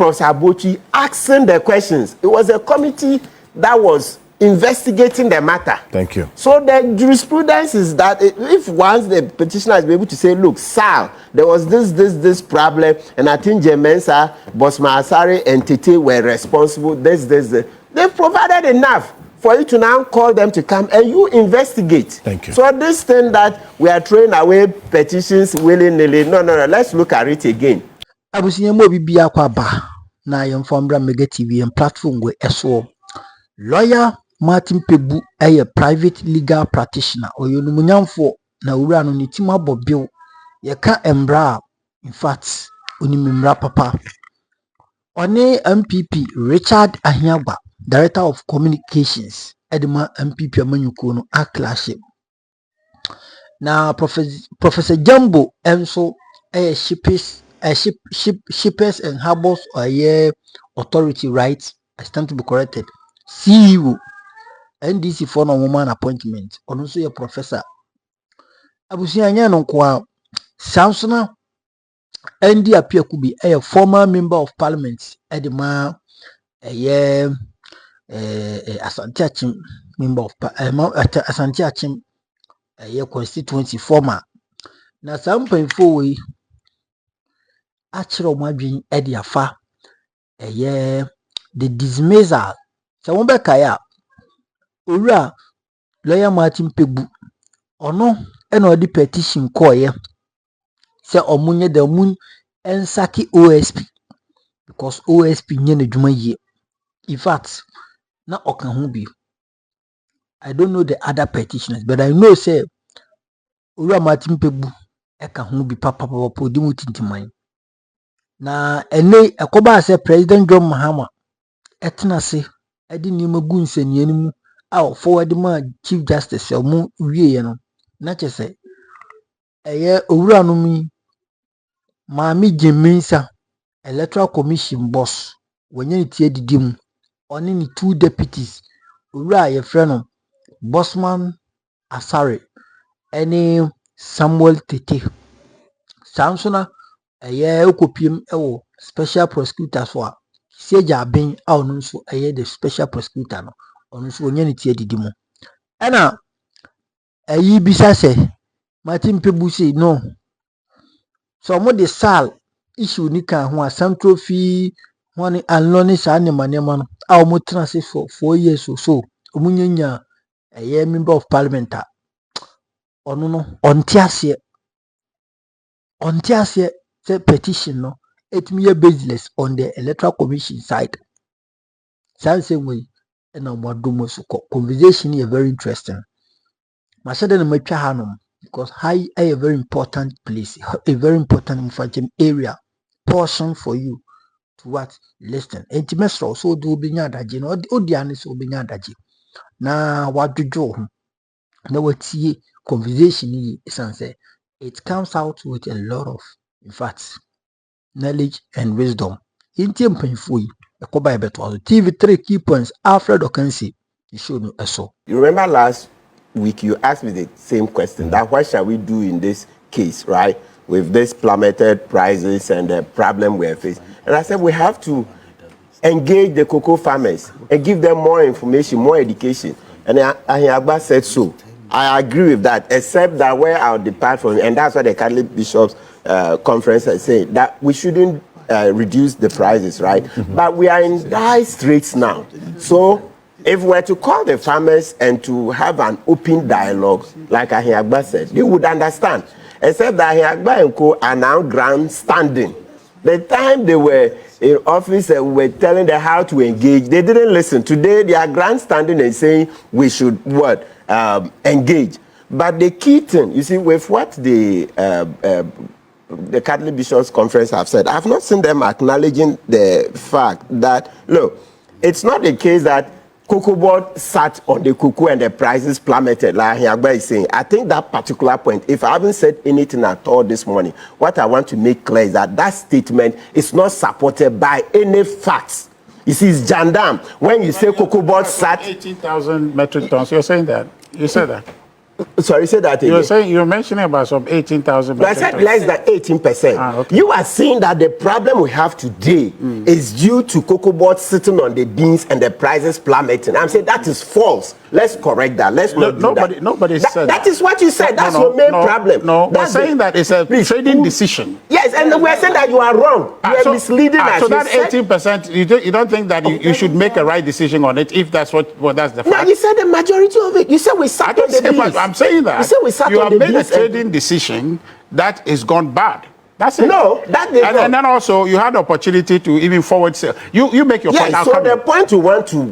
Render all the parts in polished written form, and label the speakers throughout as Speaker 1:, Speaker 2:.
Speaker 1: Prof Sabochi asking the questions. It was a committee that was investigating the matter.
Speaker 2: Thank you.
Speaker 1: So the jurisprudence is that if once the petitioner is able to say, look, sir, there was this problem, and I think Jemensa, Bosma Asare, and Tete were responsible, this. They've provided enough for you to now call them to come and you investigate.
Speaker 2: Thank you.
Speaker 1: So this thing that we are throwing away petitions willy-nilly, no, let's look at it again.
Speaker 3: Abusinyamo bibia kwa ba na yemfombra Mega TV and platform we eso. Lawyer Martin Kpebu a private legal practitioner oyonumunyamfo na wura no nitima bobil yeka embra in fact onimimra papa one MPP Richard Ahiagba Director of Communications Edema MPP amanyuko no aclash na Professor Gyampo enso shippers and harbors authority rights I stand to be corrected CEO NDC for no woman appointment ono so ye professor abusuanya no kwa Samsona ND apia kubi a former member of parliament edema Asante Achim member of Asante Achim constituency former na sampanfo we achiro madwin edi afa the dismissal so won be kaya owura lawyer Martin Kpebu ono ena odi petition koye se omunye the moon ensaki OSP because OSP nye na dwuma ye in fact na okan ho bi I don't know the other petitioners but I know say owura Martin Kpebu eka ho bi papa di mutintiman na ene ekoba se President John Mahama etena se edi ni magu nsani animu a forward ma Chief Justice omu wiye no na chese owura no mi Maami Jemensa Electoral Commission boss wenye ni tie didim oni ni 2 deputies owura ye freno Bosman Asare eni Samuel Tete Samsona okopiem ewo special prosecutor for Seja Ben a ono nso the special prosecutor no ono nso wenye ni tie didim ena bisa se Martin Kpebu say no so mo de sal issue ni kan ho asam trophy one anloni sa ne manema no a mo trans for 4 years so omunyanya member of parliament ono no ontiase say petition no it me baseless on the electoral commission side same way na mwadomo so conversation is very interesting masada na matwa hanom because high a very important place, a very important area portion for you to what listen. Intimate so do binya daji no odiane so binya daji na wadojo na watie conversation yi say it comes out with a lot of in fact knowledge and wisdom. Intim painful ekoba ebeto TV3 key points Alfred Okansi you show no eso.
Speaker 1: You remember last week you asked me the same question that what shall we do in this case, right, with this plummeted prices and the problem we are facing, and I said we have to engage the cocoa farmers and give them more information, more education, and Ahiagba said so. I agree with that, except that where I'll depart from, and that's what the Catholic Bishops Conference is saying, that we shouldn't reduce the prices, right? But we are in dire straits now, so if we were to call the farmers and to have an open dialogue, like Ahiagba said, they would understand. Except that Ahiagba and Co are now grandstanding. The time they were in office and we were telling them how to engage, they didn't listen. Today they are grandstanding and saying we should what? Engage. But the key thing, you see, with what the Catholic Bishops Conference have said, I've not seen them acknowledging the fact that, look, it's not the case that COCOBOD sat on the cocoa and the prices plummeted, like Ahiagba is saying. I think that particular point, if I haven't said anything at all this morning, what I want to make clear is that that statement is not supported by any facts. You see, it's Jandam. When you say COCOBOD sat...
Speaker 4: 18,000 metric tons, you're saying that? You said that?
Speaker 1: Sorry, say that again.
Speaker 2: You were saying, you were mentioning about some 18,000.
Speaker 1: I said less than 18%.
Speaker 2: Okay.
Speaker 1: You are saying that the problem we have today is due to COCOBOD sitting on the beans and the prices plummeting. I'm saying that is false. Let's correct that. Let's not do that.
Speaker 2: Nobody said
Speaker 1: that is what you said. That's your main problem.
Speaker 2: No, we're saying that it's a trading decision.
Speaker 1: Yes, and we're saying that you are wrong. You are misleading us.
Speaker 2: So that 18%, you don't think that you should make a right decision on it if that's that's the fact?
Speaker 1: No, you said the majority of it. You said we sat on the beans.
Speaker 2: I'm saying that.
Speaker 1: You said we sat on the beans.
Speaker 2: You have made a trading decision that is gone bad. That's it.
Speaker 1: No, that is
Speaker 2: and then also you had the opportunity to even forward sale. You make your point.
Speaker 1: Yes, so the point you want to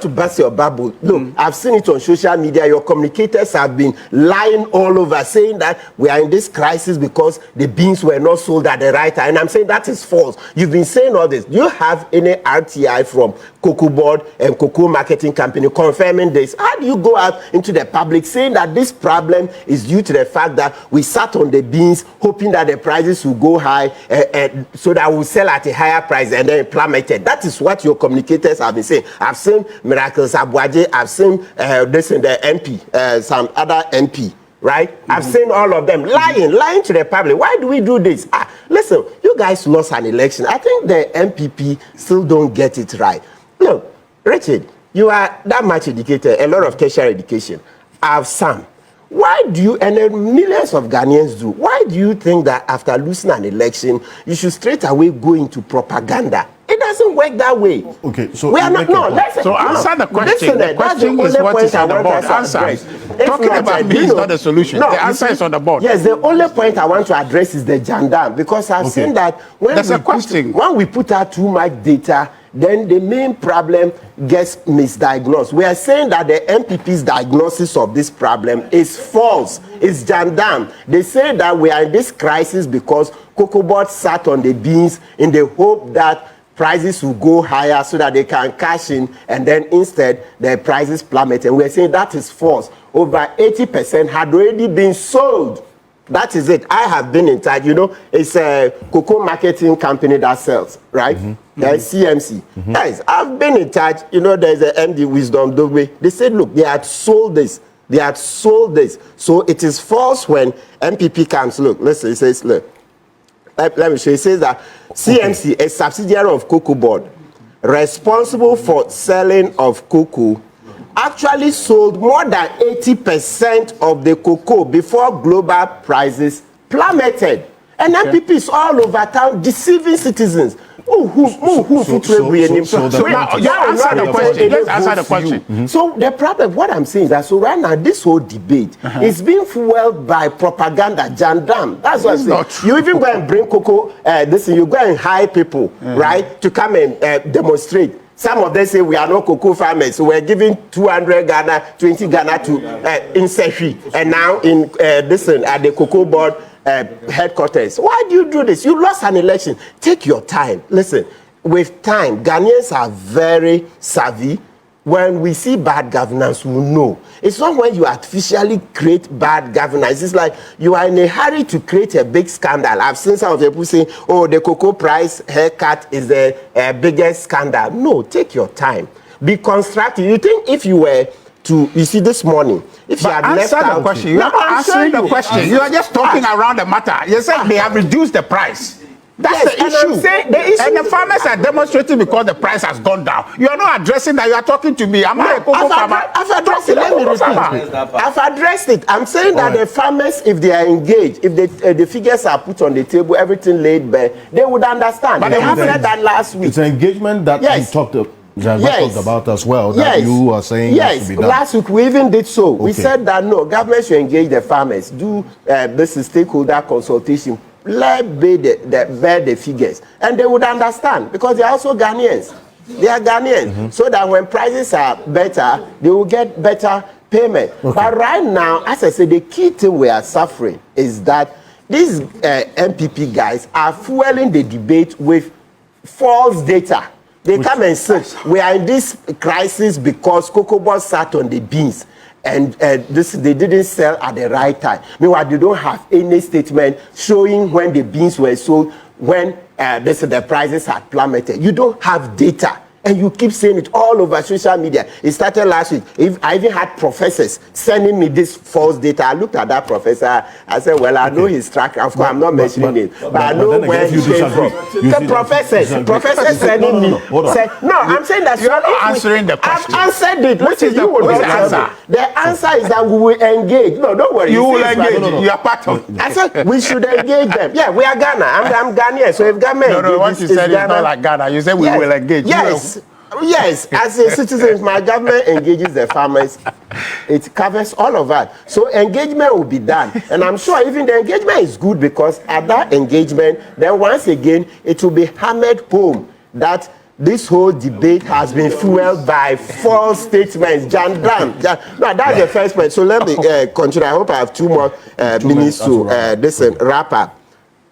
Speaker 1: burst your bubble. Look, I've seen it on social media. Your communicators have been lying all over, saying that we are in this crisis because the beans were not sold at the right time. And I'm saying that is false. You've been saying all this. Do you have any RTI from COCOBOD and Cocoa Marketing Company confirming this? How do you go out into the public saying that this problem is due to the fact that we sat on the beans hoping that the prices will go high so that we'll sell at a higher price and then plummeted? That is what your communicators have been saying. I've seen Miracles Abuaje, I've seen this in the MP, some other MP. Right? I've seen all of them lying to the public. Why do we do this? Listen, you guys lost an election. I think the MPP still don't get it right. Look, Richard, you are that much educated, a lot of tertiary education. I have some. Why do you, and then millions of Ghanaians do, why do you think that after losing an election, you should straight away go into propaganda? It doesn't work that way.
Speaker 4: Okay, so
Speaker 1: we are not. No, let's
Speaker 2: answer the question. The question is what is on the board. Answer. Talking about me is not the solution. No, the answer is on the board.
Speaker 1: Yes, the only point I want to address is the Jandam, because I've seen that when we put out too much data, then the main problem gets misdiagnosed. We are saying that the MPP's diagnosis of this problem is false. It's Jandam. They say that we are in this crisis because COCOBOD sat on the beans in the hope that prices will go higher so that they can cash in, and then instead the prices plummet. And we're saying that is false. Over 80% had already been sold. That is it. I have been in touch. You know, it's a cocoa marketing company that sells, right? There's CMC. Guys, I've been in touch. You know, there's a MD Wisdom Dogbe. They said, look, they had sold this. They had sold this. So it is false when MPP comes. Look, listen, it says, look. Let me show you. It says that CMC, a subsidiary of COCOBOD, responsible for selling of cocoa, actually sold more than 80% of the cocoa before global prices plummeted. And MPP is all over town deceiving citizens. Let's answer
Speaker 2: the question.
Speaker 1: So the problem, what I'm saying is that so right now this whole debate is being fueled by propaganda, Jandam. That's what I'm saying. You even go and bring cocoa, you go and hire people, right, to come and demonstrate. Some of them say we are not cocoa farmers, so we're giving 200 Ghana, 20 Ghana to Insefi, and now in at the COCOBOD headquarters. Why do you do this? You lost an election. Take your time. Listen, with time, Ghanaians are very savvy. When we see bad governance, we know. It's not when you artificially create bad governance. It's like you are in a hurry to create a big scandal. I've seen some of the people say, oh, the cocoa price haircut is the biggest scandal. No, take your time. Be constructive. You think if you were to, you see, this morning, if you had left out...
Speaker 2: the question. You are not answering the question. You are just talking around the matter. You said they have reduced the price. That's the issue. And the farmers are demonstrating because the price has gone down. You are not addressing that. You are talking to me. Am I a cocoa farmer?
Speaker 1: I've addressed it. Let me repeat. I've addressed it. I'm saying that the farmers, if they are engaged, if the figures are put on the table, everything laid bare, they would understand. But they haven't said that last week.
Speaker 4: It's an engagement that you talked about as well, that you are saying has to be done.
Speaker 1: Last week we even did so. We said that no, government should engage the farmers, do this is stakeholder consultation, let bear the figures, and they would understand because they are also Ghanaians. They are Ghanaians, so that when prices are better, they will get better payment. But right now, as I said, the key thing we are suffering is that these MPP guys are fueling the debate with false data. They come and say, we are in this crisis because COCOBOD sat on the beans and they didn't sell at the right time. Meanwhile, they don't have any statement showing when the beans were sold, when the prices had plummeted. You don't have data. And you keep saying it all over social media. It started last week. I even had professors sending me this false data. I looked at that professor. I said, well, I know his track. Of course, I'm not mentioning it. But I know where he came from. The professors sending me. No, I'm saying that
Speaker 2: you're not answering the question.
Speaker 1: I've answered it. What is the answer? The answer is that we will engage. No, don't worry.
Speaker 2: You will engage. You are part of it.
Speaker 1: I said we should engage them. Yeah, we are Ghana. I'm Ghanaian. So if Ghana
Speaker 2: no, what you said is not like Ghana. You said we will engage.
Speaker 1: Yes. Yes, as a citizen, if my government engages the farmers, it covers all of that. So engagement will be done. And I'm sure even the engagement is good because at that engagement, then once again, it will be hammered home that this whole debate has been fueled by false statements. No, that's the first point. So let me continue. I hope I have 2 more minutes to wrap up.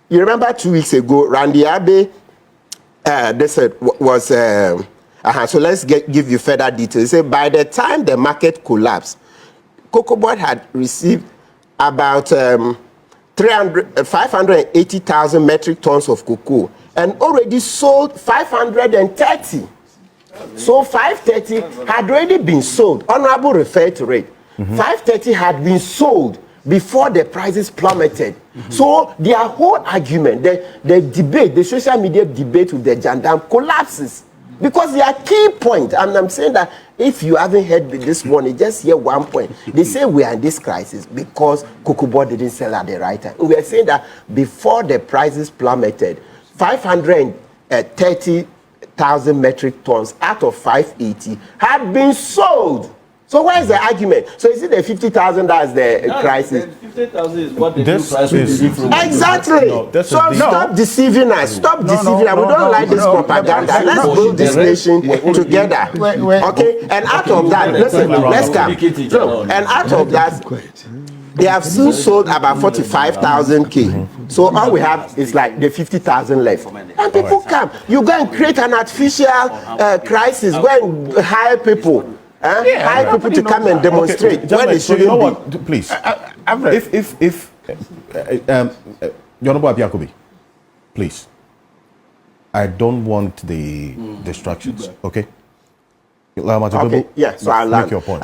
Speaker 1: You remember 2 weeks ago, Randy Abe, was... so let's give you further details. Say by the time the market collapsed, COCOBOD had received about 580,000 metric tons of cocoa and already sold 530. So 530 had already been sold. Honorable referred to it. 530 had been sold before the prices plummeted. So their whole argument, the debate, the social media debate with the Jandam collapses. Because their key point, and I'm saying that if you haven't heard this morning, just hear one point. They say we are in this crisis because COCOBOD didn't sell at the right time. We are saying that before the prices plummeted, 530,000 metric tons out of 580 had been sold. So where is the argument? So is it the 50,000 that's the crisis?
Speaker 5: 50,000 is what the new price will be from.
Speaker 1: Exactly. Stop deceiving us. Stop deceiving us. We don't like this propaganda. Let's build this nation together. Okay? And out of that, listen, let's come. And out of that, they have still sold about 45,000 K. So all we have is like the 50,000 left. And people come. You go and create an artificial crisis. Go and hire people. Hire people to come and demonstrate when they shouldn't
Speaker 4: know what? Please, if Honorable Ahiagba, please, I don't want the distractions. Okay.
Speaker 1: Okay. Yeah. So I'll
Speaker 4: make your point.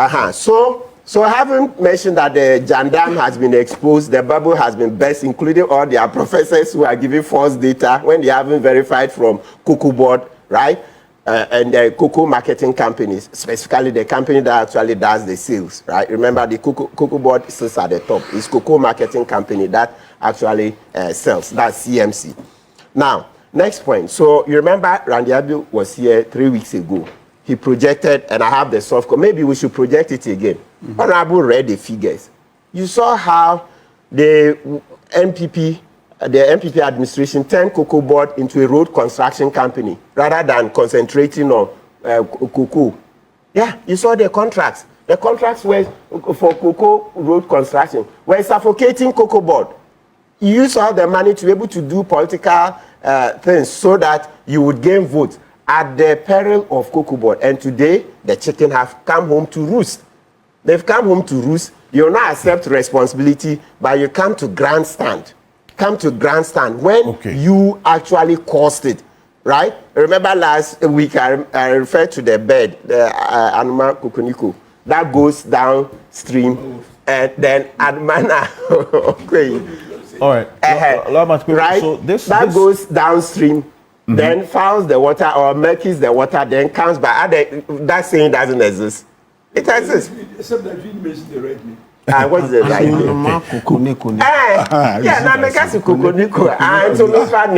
Speaker 1: So having mentioned that the Jandam has been exposed, the bubble has been burst, including all their professors who are giving false data when they haven't verified from COCOBOD, right? And the cocoa marketing companies, specifically the company that actually does the sales, right? Remember, the COCOBOD sits at the top. It's cocoa marketing company that actually sells. That's CMC. Now, next point. So you remember Randy Abe was here 3 weeks ago. He projected, and I have the soft copy. Maybe we should project it again. Honorable read the figures. You saw how the NPP administration turned COCOBOD into a road construction company rather than concentrating on cocoa. Yeah, you saw the contracts. The contracts were for cocoa road construction were suffocating COCOBOD. You used all the money to be able to do political things so that you would gain votes at the peril of COCOBOD. And today, the chicken have come home to roost. They've come home to roost. You'll not accept responsibility, but you come to grandstand. When you actually caused it, right? Remember last week I referred to the bird, the Anuma Kukuniko, that goes downstream, and then Admana,
Speaker 4: all right,
Speaker 1: right?
Speaker 4: So
Speaker 1: that goes downstream, then fouls the water or murkies the water, then comes back. That saying doesn't exist. It exists.
Speaker 5: Except that you mentioned the right name.
Speaker 1: What's the right name? Yeah, now make us Kukuniko. So no fun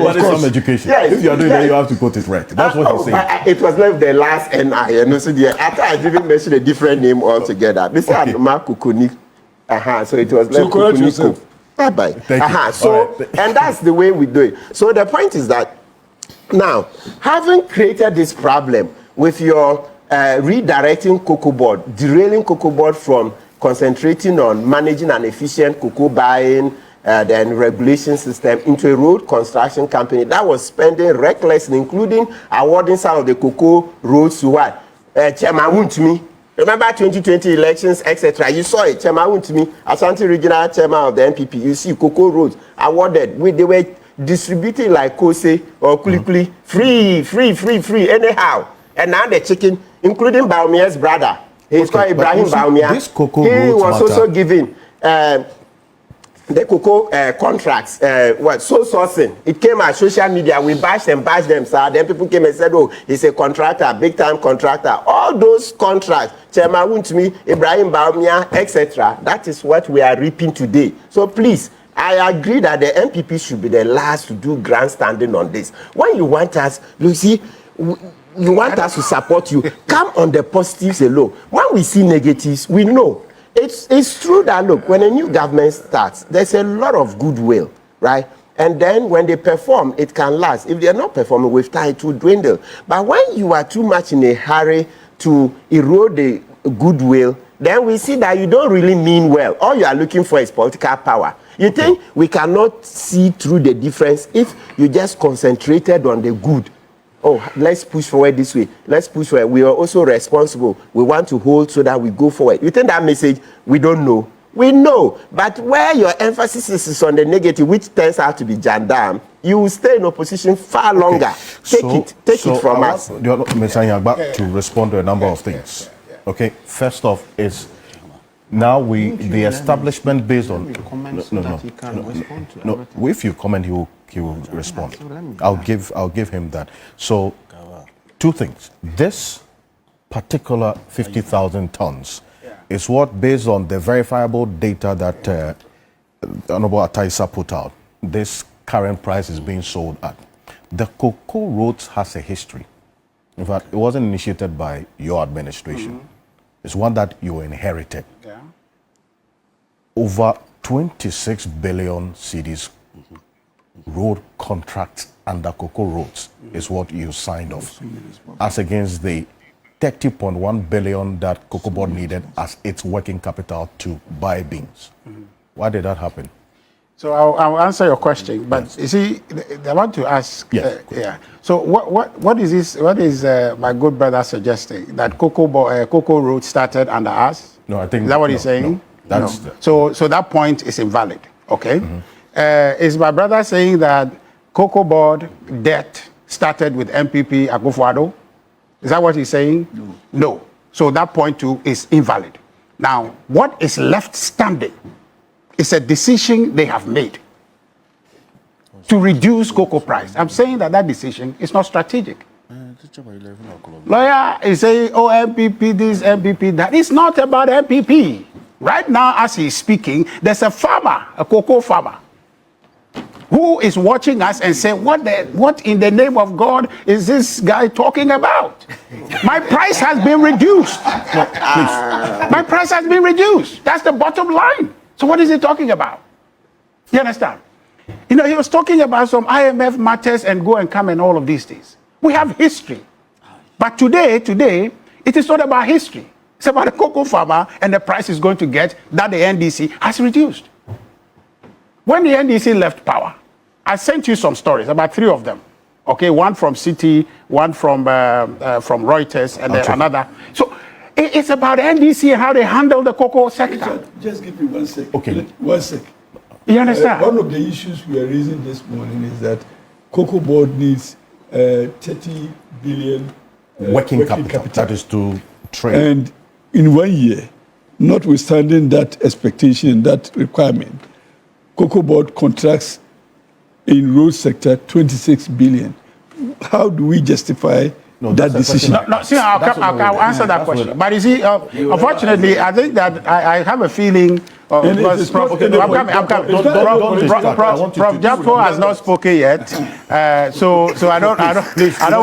Speaker 4: what is some education? Yes, if you are doing that, you have to quote it right. That's what he's saying.
Speaker 1: It was like the last NI. And so after I didn't mention a different name altogether. This is Kukuniko. So it was like Kukuniko. Bye-bye. So, and that's the way we do it. So the point is that now, having created this problem with your redirecting COCOBOD, derailing COCOBOD from concentrating on managing an efficient cocoa buying then regulation system into a road construction company that was spending recklessly, including awarding some of the cocoa roads to what? Chairman Wuntumi. Remember 2020 elections, etc. You saw it. Chairman Wuntumi, Ashanti Regional Chairman of the NPP. You see cocoa roads awarded. They were distributing like Kose or Kulikuli, free, anyhow. And now the chicken, including Baumia's brother, he's called Ibrahim Baumia.
Speaker 4: This cocoa
Speaker 1: he was
Speaker 4: matter.
Speaker 1: also given the cocoa contracts, sole sourcing. It came at social media. We bashed them, sir. Then people came and said, oh, he's a contractor, big time contractor. All those contracts, Chema Wuntumi, Ibrahim Baumia, etc. That is what we are reaping today. So please, I agree that the NPP should be the last to do grandstanding on this. When you want us, you see, you want us to support you, come on the positives alone. When we see negatives, we know. It's true that, look, when a new government starts, there's a lot of goodwill, right? And then when they perform, it can last. If they're not performing with time, it will dwindle. But when you are too much in a hurry to erode the goodwill, then we see that you don't really mean well. All you are looking for is political power. You think we cannot see through the difference if you just concentrated on the good? Oh, let's push forward this way. Let's push forward. We are also responsible. We want to hold so that we go forward. You think that message, we don't know? We know. But where your emphasis is on the negative, which turns out to be gendarme, you will stay in opposition far longer. Take it from us.
Speaker 4: Ms. Ahiagba, to respond to a number of things. Okay, first off is now the establishment based on no. If you comment, he will respond. I'll give him that. So, two things. This particular 50,000 tons is what, based on the verifiable data that Honorable Ataisa put out, this current price is being sold at. The cocoa roads has a history. In fact, it wasn't initiated by your administration. It's one that you inherited.
Speaker 2: Yeah.
Speaker 4: Over 26 billion cedis road contracts under cocoa roads is what you signed off, as against the 30.1 billion that COCOBOD needed as its working capital to buy beans. Why did that happen?
Speaker 2: So I'll answer your question, but you see, I want to ask. So what is this? What is my good brother suggesting, that cocoa road started under us?
Speaker 4: No, I think.
Speaker 2: Is that what he's saying?
Speaker 4: No.
Speaker 2: So that point is invalid. Okay. Is my brother saying that COCOBOD debt started with MPP Akufo-Addo? Is that what he's saying? No. So that point too is invalid. Now, what is left standing is a decision they have made to reduce cocoa price. I'm saying that decision is not strategic. Lawyer is saying, oh, MPP this, MPP that. It's not about MPP. Right now, as he's speaking, there's a farmer, a cocoa farmer, who is watching us and saying, what in the name of God is this guy talking about? My price has been reduced. My price has been reduced. That's the bottom line. So what is he talking about? You understand? You know, he was talking about some IMF matters and go and come and all of these things. We have history. But today, it is not about history. It's about a cocoa farmer and the price is going to get that the NDC has reduced. When the NDC left power, I sent you some stories, about 3 of them. Okay, one from Citi, one from Reuters, and then another. So it's about NDC and how they handle the cocoa sector.
Speaker 5: Just give me 1 second.
Speaker 4: Okay.
Speaker 5: 1 second.
Speaker 2: You understand?
Speaker 5: One of the issues we are raising this morning is that COCOBOD needs 30 billion
Speaker 4: working capital. That is to trade.
Speaker 5: And in 1 year, notwithstanding that expectation, that requirement, COCOBOD contracts in road sector 26 billion. How do we justify that decision?
Speaker 2: I'll answer that question. But you see, unfortunately, I think that I have a feeling. Prof Gyampo has not spoken yet, so I don't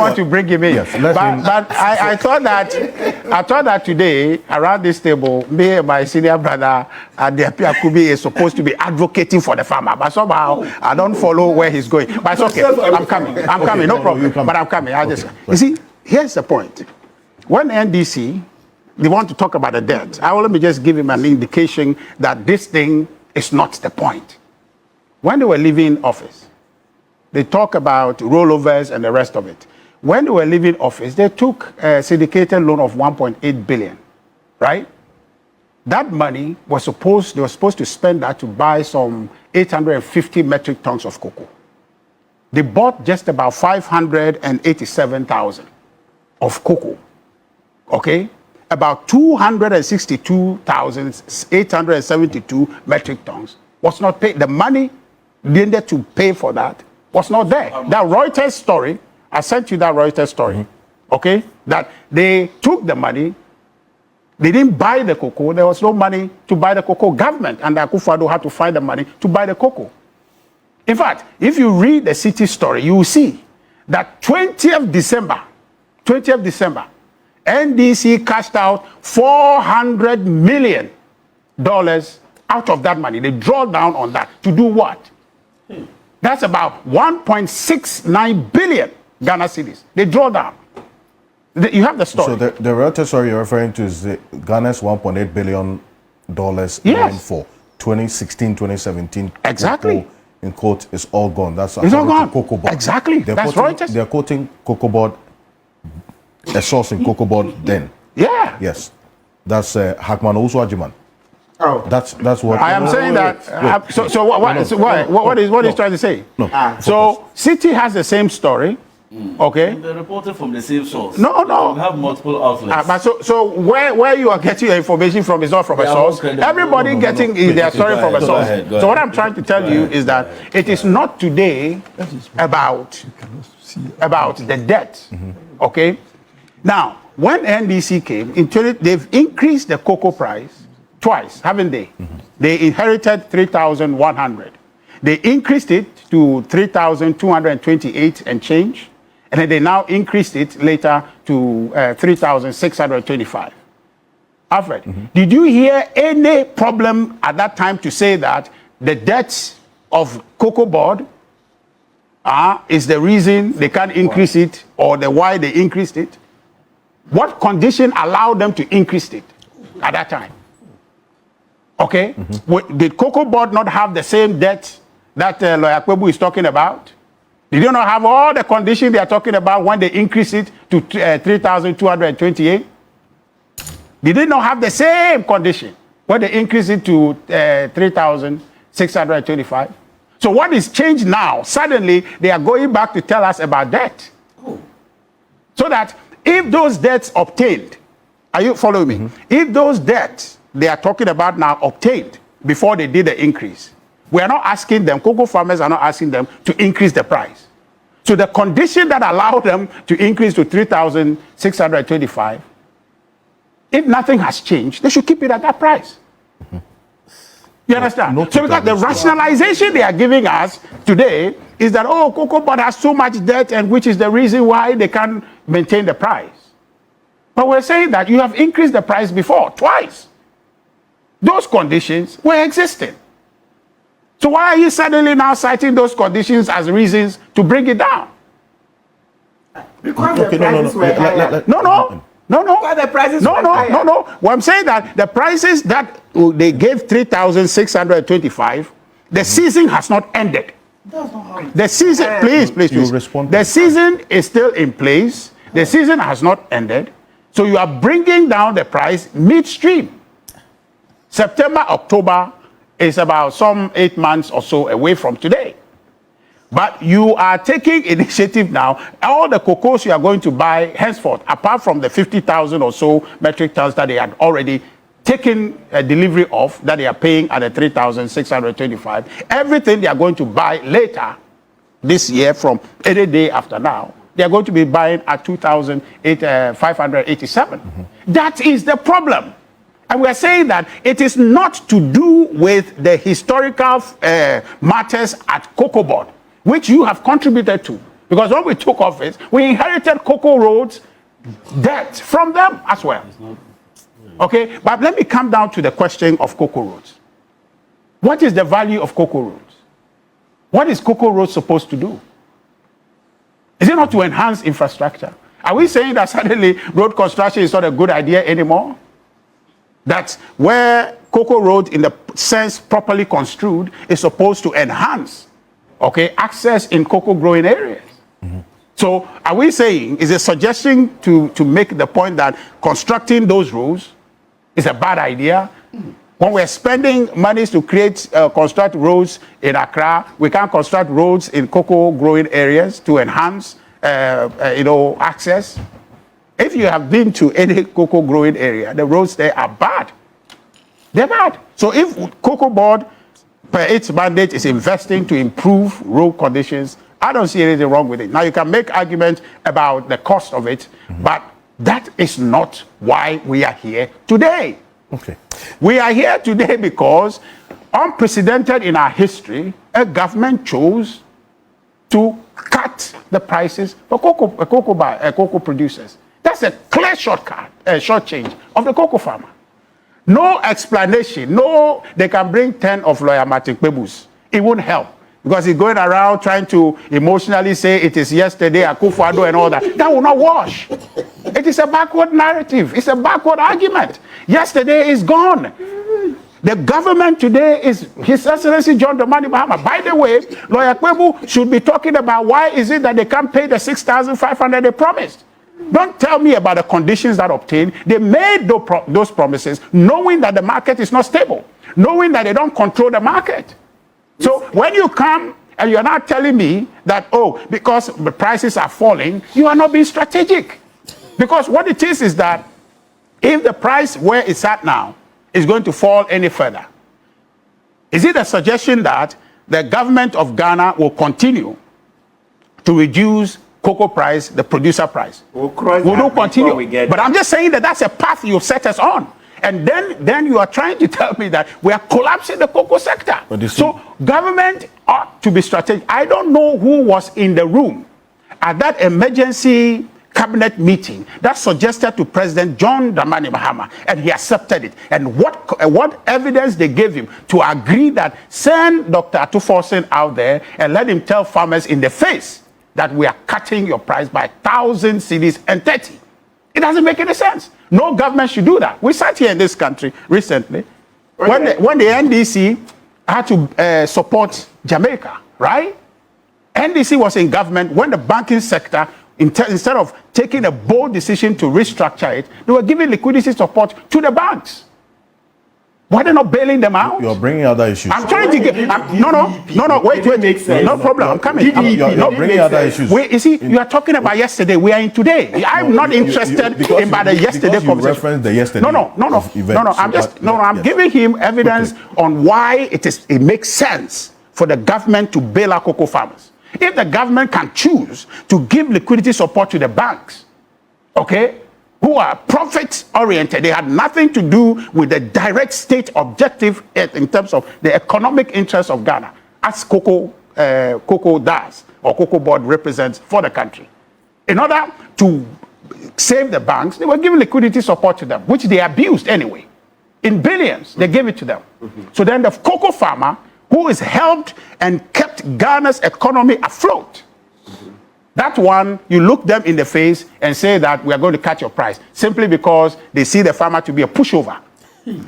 Speaker 2: want to bring him in.
Speaker 4: Yes,
Speaker 2: but I thought that today around this table, me and my senior brother Ahiagba Kubi is supposed to be advocating for the farmer, but somehow I don't follow where he's going. But it's okay. I'm coming. No problem. But I'm coming. You see, here's the point. When NDC, they want to talk about the debt, let me just give him an indication that this thing is not the point. When they were leaving office, they talk about rollovers and the rest of it. When they were leaving office, they took a syndicated loan of 1.8 billion, right? That money they were supposed to spend that to buy some 850 metric tons of cocoa. they bought just about 587,000 of cocoa. Okay? About 262,872 metric tons was not paid. The money needed to pay for that was not there. That Reuters story, I sent you that Reuters story. Okay? That they took the money, they didn't buy the cocoa. There was no money to buy the cocoa. Government and Akufo-Addo had to find the money to buy the cocoa. In fact, if you read the city story, you will see that 20th December, NDC cashed out $400 million out of that money. They draw down on that to do what? That's about 1.69 billion Ghana cedis. They draw down. You have the story.
Speaker 4: So the Reuters story you're referring to is Ghana's $1.8 billion loan for 2016, 2017.
Speaker 2: Exactly.
Speaker 4: In quote, is all gone. That's
Speaker 2: it's all gone.
Speaker 4: COCOBOD.
Speaker 2: Exactly. That's Reuters.
Speaker 4: They're quoting COCOBOD, a source in COCOBOD then.
Speaker 2: Yeah.
Speaker 4: Yes. That's Hakman Ouswajiman.
Speaker 1: Oh.
Speaker 4: That's what
Speaker 2: I am saying that. What is trying to say?
Speaker 4: No.
Speaker 2: So City has the same story. Okay.
Speaker 6: And they're reported from the same source.
Speaker 2: No.
Speaker 6: We have multiple outlets.
Speaker 2: But so where you are getting your information from is not from a source. Everybody getting their story from a source. So what I'm trying to tell you is that it is not today about the debt. Okay. Now, when NDC came, they've increased the cocoa price twice, haven't they? They inherited 3,100. They increased it to 3,228 and change. And then they now increased it later to 3,625. Alfred, did you hear any problem at that time to say that the debt of COCOBOD is the reason they can't increase it or the why they increased it? What condition allowed them to increase it at that time? Okay? Did COCOBOD not have the same debt that Lawyer Kpebu is talking about? Did they not have all the conditions they are talking about when they increase it to 3,228? Did they not have the same condition when they increase it to 3,625? So what is changed now? Suddenly, they are going back to tell us about debt. So that if those debts obtained, are you following me? If those debts they are talking about now obtained before they did the increase, we are not asking them, cocoa farmers are not asking them to increase the price. So the condition that allowed them to increase to 3,625, if nothing has changed, they should keep it at that price. You understand? So because the rationalization they are giving us today is that, oh, COCOBOD has so much debt and which is the reason why they can't maintain the price. But we're saying that you have increased the price before, twice. Those conditions were existing. So why are you suddenly now citing those conditions as reasons to bring it down?
Speaker 1: Because the prices were higher.
Speaker 2: No.
Speaker 1: Because the prices were higher.
Speaker 2: No. Well, I'm saying that the prices that they gave 3,625, the season has not ended.
Speaker 6: That's not how
Speaker 2: The season, please.
Speaker 4: respond to
Speaker 2: The season is still in place. The season has not ended. So you are bringing down the price midstream. September, October is about some 8 months or so away from today. But you are taking initiative now. All the cocoa you are going to buy henceforth, apart from the 50,000 or so metric tons that they had already taken a delivery of, that they are paying at the 3,625, everything they are going to buy later this year from any day after now, they are going to be buying at 2,587. That is the problem. And we are saying that it is not to do with the historical matters at COCOBOD, which you have contributed to. Because when we took office, we inherited Cocoa Road's debt from them as well. Okay, but let me come down to the question of Cocoa Roads. What is the value of Cocoa Roads? What is Cocoa Roads supposed to do? Is it not to enhance infrastructure? Are we saying that suddenly road construction is not a good idea anymore? That where Cocoa Road, in the sense properly construed, is supposed to enhance, okay, access in cocoa growing areas. So are we saying, is a suggestion to make the point that constructing those roads is a bad idea? When we're spending monies to construct roads in Accra, we can't construct roads in cocoa growing areas to enhance, access. If you have been to any cocoa growing area, the roads there are bad. They're bad. So if COCOBOD, per its mandate, is investing to improve road conditions, I don't see anything wrong with it. Now, you can make arguments about the cost of it, but that is not why we are here today.
Speaker 4: Okay.
Speaker 2: We are here today because, unprecedented in our history, a chose to cut the prices for cocoa producers. That's a clear short change of the cocoa farmer. No explanation. No, they can bring 10 of lawyer Martin Kpebu's. It won't help because he's going around trying to emotionally say it is yesterday, Akufo-Addo and all that. That will not wash. It is a backward narrative. It's a backward argument. Yesterday is gone. The government today is His Excellency John Dramani Mahama. By the way, lawyer Kpebu should be talking about why is it that they can't pay the 6,500 they promised. Don't tell me about the conditions that obtained. They made those promises knowing that the market is not stable, knowing that they don't control the market. So when you come and you're not telling me that, because the prices are falling, you are not being strategic. Because what it is that if the price where it's at now is going to fall any further, is it a suggestion that the government of Ghana will continue to reduce cocoa price, the producer price?
Speaker 1: We'll
Speaker 2: continue. But I'm just saying that that's a path you set us on. And then you are trying to tell me that we are collapsing the cocoa sector. So government ought to be strategic. I don't know who was in the room at that emergency cabinet meeting that suggested to President John Dramani Mahama, and he accepted it. And what evidence they gave him to agree that send Dr. Atuforsen out there and let him tell farmers in the face that we are cutting your price by 1,000 cedis and 30. It doesn't make any sense. No government should do that. We sat here in this country recently when the NDC had to support Jamaica, right? NDC was in government when the banking sector, instead of taking a bold decision to restructure it, they were giving liquidity support to the banks. Why are they not bailing them out?
Speaker 4: You're bringing other issues.
Speaker 2: I'm trying to get... wait. No problem, I'm coming.
Speaker 4: You're bringing other issues.
Speaker 2: Wait, you see, you are talking about yesterday. We are in today. I'm not interested in about the yesterday conversation.
Speaker 4: You referenced the yesterday
Speaker 2: I'm giving him evidence on why it makes sense for the government to bail out cocoa farmers. If the government can choose to give liquidity support to the banks, who are profit-oriented, they had nothing to do with the direct state objective in terms of the economic interests of Ghana, as cocoa does, or COCOBOD represents for the country. In order to save the banks, they were giving liquidity support to them, which they abused anyway. In billions, they gave it to them. So then the cocoa farmer, who has helped and kept Ghana's economy afloat, that one, you look them in the face and say that we are going to cut your price simply because they see the farmer to be a pushover.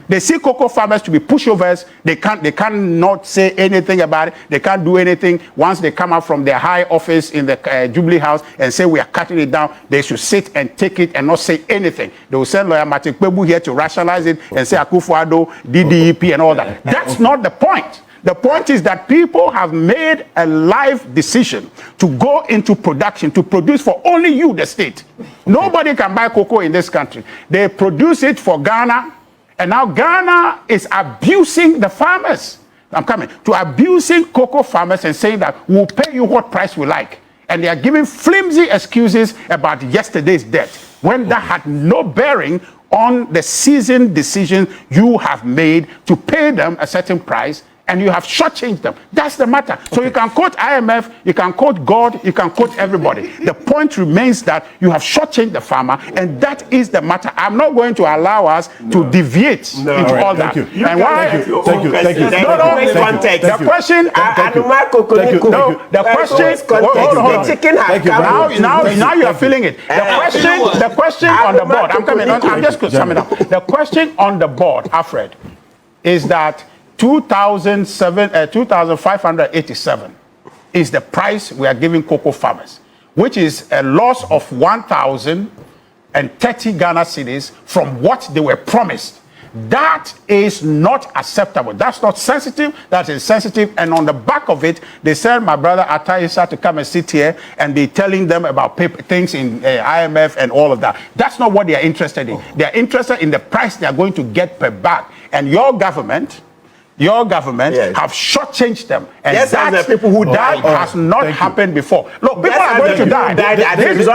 Speaker 2: They see cocoa farmers to be pushovers. They cannot say anything about it. They can't do anything. Once they come out from their high office in the Jubilee House and say we are cutting it down, they should sit and take it and not say anything. They will send lawyer Martin Kpebu here to rationalize it and say Akufo-Addo, DDEP and all that. That's not the point. The point is that people have made a life decision to go into production, to produce for only you, the state. Nobody can buy cocoa in this country. They produce it for Ghana, and now Ghana is abusing the farmers. I'm coming to abusing cocoa farmers and saying that we'll pay you what price we like. And they are giving flimsy excuses about yesterday's debt, when that had no bearing on the seasoned decision you have made to pay them a certain price, and you have shortchanged them. That's the matter. So you can quote IMF, you can quote God, you can quote everybody. The point remains that you have shortchanged the farmer, and that is the matter. I'm not going to allow us to deviate into all that.
Speaker 4: Thank you.
Speaker 2: And why?
Speaker 4: Thank you.
Speaker 2: The question... Now you are feeling it. The question on the board... I'm just summing up. The question on the board, Alfred, is that 2,587 is the price we are giving cocoa farmers, which is a loss of 1,030 Ghana cedis from what they were promised. That is not acceptable. That's not sensitive. That is sensitive. And on the back of it, they sent my brother Ataisa to come and sit here and be telling them about things in IMF and all of that. That's not what they are interested in. They are interested in the price they are going to get per bag. And your government have shortchanged them, and that
Speaker 1: people who died
Speaker 2: has not happened before. Look, people are going to die. This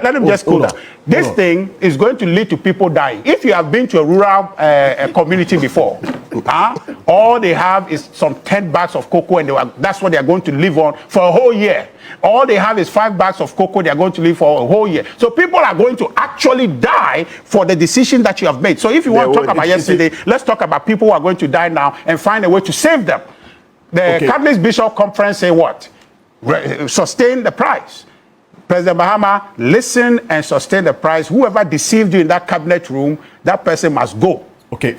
Speaker 2: let him just cool down. This thing is going to lead to people dying. If you have been to a rural community before, all they have is some 10 bags of cocoa, and that's what they are going to live on for a whole year. All they have is 5 bags of cocoa they are going to live for a whole year. So people are going to actually die for the decision that you have made. So if you want to talk about yesterday, let's talk about people who are going to die now and find a way to save them. The Cabinet Bishop Conference say what? Sustain the price. President Mahama, listen and sustain the price. Whoever deceived you in that cabinet room, that person must go.
Speaker 4: Okay,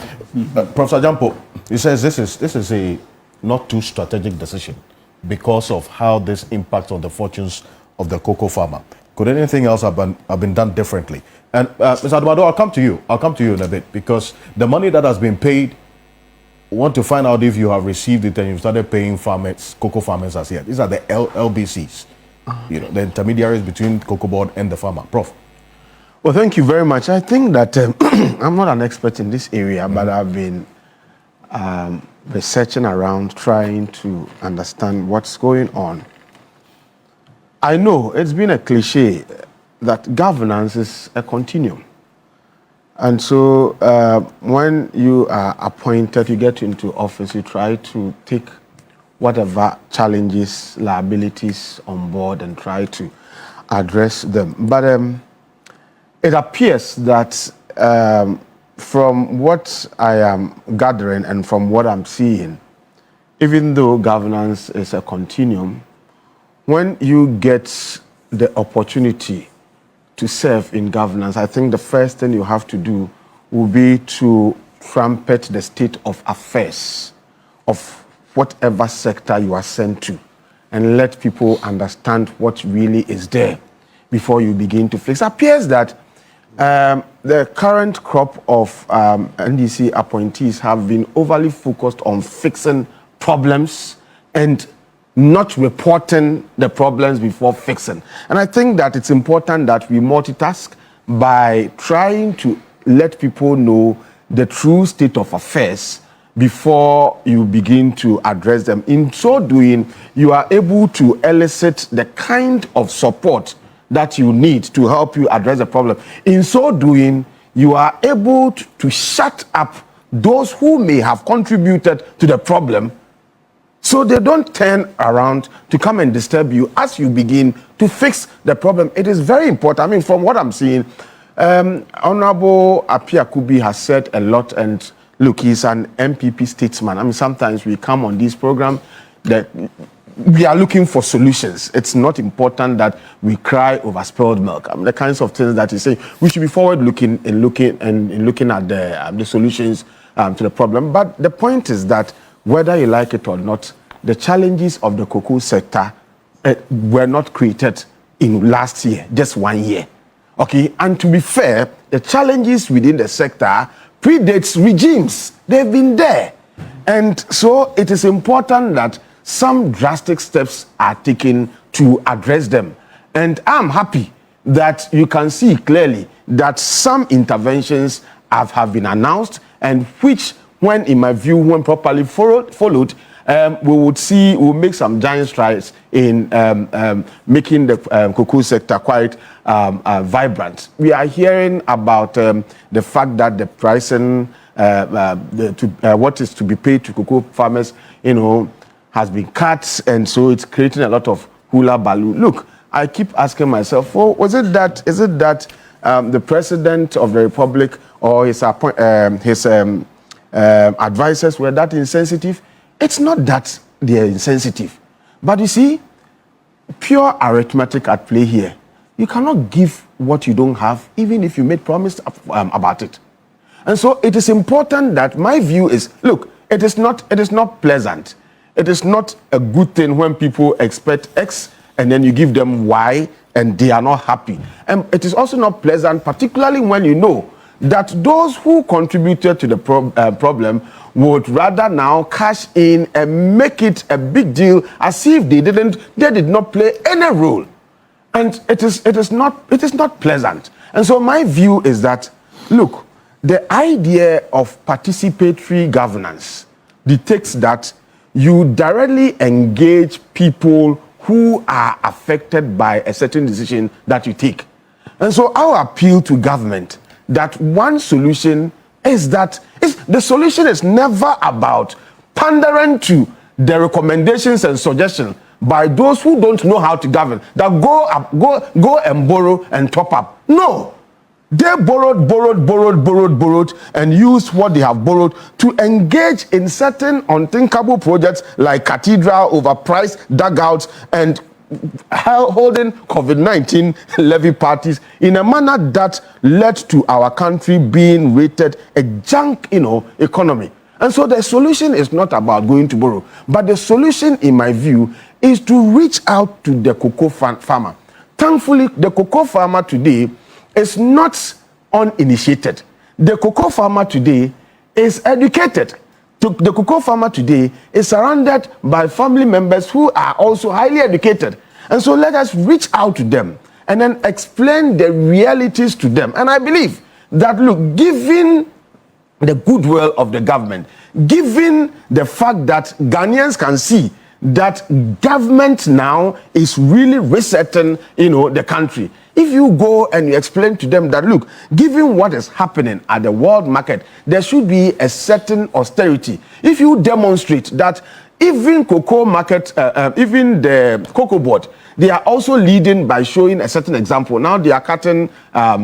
Speaker 4: Professor Gyampo, he says this is a not too strategic decision because of how this impacts on the fortunes of the cocoa farmer. Could anything else have been done differently? And Mr. Adamado, I'll come to you. I'll come to you in a bit, because the money that has been paid, I want to find out if you have received it and you've started paying farmers, cocoa farmers as yet. These are the LBCs, you know, the intermediaries between COCOBOD and the farmer. Prof.
Speaker 7: Well, thank you very much. I think that I'm not an expert in this area, but I've been researching around, trying to understand what's going on. I know it's been a cliche that governance is a continuum. And so when you are appointed, you get into office, you try to take whatever challenges, liabilities on board and try to address them. But it appears that from what I am gathering and from what I'm seeing, even though governance is a continuum, when you get the opportunity to serve in governance, I think the first thing you have to do will be to trumpet the state of affairs of whatever sector you are sent to and let people understand what really is there before you begin to fix. It appears that the current crop of NDC appointees have been overly focused on fixing problems and not reporting the problems before fixing. And I think that it's important that we multitask by trying to let people know the true state of affairs before you begin to address them. In so doing, you are able to elicit the kind of support that you need to help you address the problem. In so doing, you are able to shut up those who may have contributed to the problem, so they don't turn around to come and disturb you as you begin to fix the problem. It is very important. I mean, from what I'm seeing, Honorable Ahiagba has said a lot, and look, he's an MPP statesman. I mean, sometimes we come on this program that we are looking for solutions. It's not important that we cry over spilled milk. I mean, the kinds of things that he's saying, we should be forward-looking and looking at the solutions to the problem. But the point is that whether you like it or not, the challenges of the cocoa sector were not created in last year, just 1 year. Okay, and to be fair, the challenges within the sector predates regimes. They've been there. And so it is important that some drastic steps are taken to address them. And I'm happy that you can see clearly that some interventions have been announced, and which, when in my view, when properly followed, we'll make some giant strides in making the cocoa sector quite vibrant. We are hearing about the fact that the pricing, what is to be paid to cocoa farmers, has been cut, and so it's creating a lot of hula baloo. Look, I keep asking myself, is it that the President of the Republic or his advisors were that insensitive? It's not that they're insensitive. But you see, pure arithmetic at play here. You cannot give what you don't have, even if you made promise about it. And so it is important that my view is, look, it is not pleasant. It is not a good thing when people expect X and then you give them Y, and they are not happy. And it is also not pleasant, particularly when you know that those who contributed to the problem would rather now cash in and make it a big deal as if they did not play any role. And it is not pleasant. And so my view is that, look, the idea of participatory governance dictates that you directly engage people who are affected by a certain decision that you take. And so our appeal to government that one solution is that the solution is never about pandering to the recommendations and suggestions by those who don't know how to govern, that go and borrow and top up. No. They borrowed, and used what they have borrowed to engage in certain unthinkable projects like cathedral, overpriced dugouts, and holding COVID-19 levy parties in a manner that led to our country being rated a junk, economy. And so the solution is not about going to borrow, but the solution, in my view, is to reach out to the cocoa farmer. Thankfully, the cocoa farmer today is not uninitiated. The cocoa farmer today is educated. The cocoa farmer today is surrounded by family members who are also highly educated. And so let us reach out to them and then explain the realities to them. And I believe that, look, given the goodwill of the government, given the fact that Ghanaians can see that government now is really resetting, the country. If you go and you explain to them that, look, given what is happening at the world market, there should be a certain austerity. If you demonstrate that even cocoa market, even the COCOBOD, they are also leading by showing a certain example. Now they are cutting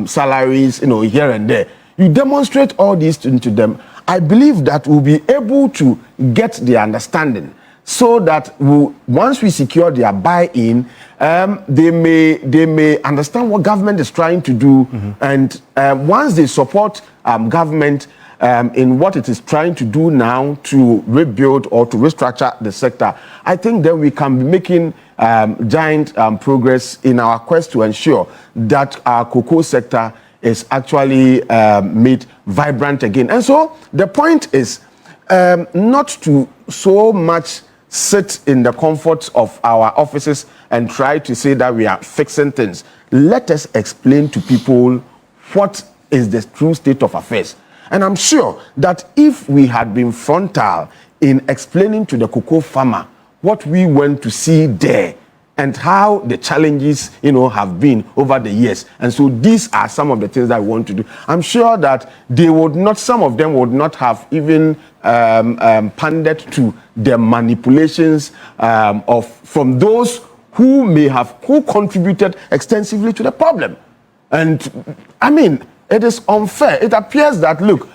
Speaker 7: salaries, here and there. You demonstrate all these to them. I believe that we'll be able to get the understanding, so that once we secure their buy-in, they may understand what government is trying to do, and once they support government in what it is trying to do now to rebuild or to restructure the sector, I think that we can be making giant progress in our quest to ensure that our cocoa sector is actually made vibrant again. And so the point is not to so much sit in the comforts of our offices and try to say that we are fixing things. Let us explain to people what is the true state of affairs. And I'm sure that if we had been frontal in explaining to the cocoa farmer what we went to see there and how the challenges, have been over the years. And so these are some of the things that we want to do. I'm sure that some of them would not have even pandered to the manipulations from those who contributed extensively to the problem. And I mean, it is unfair. It appears that, look,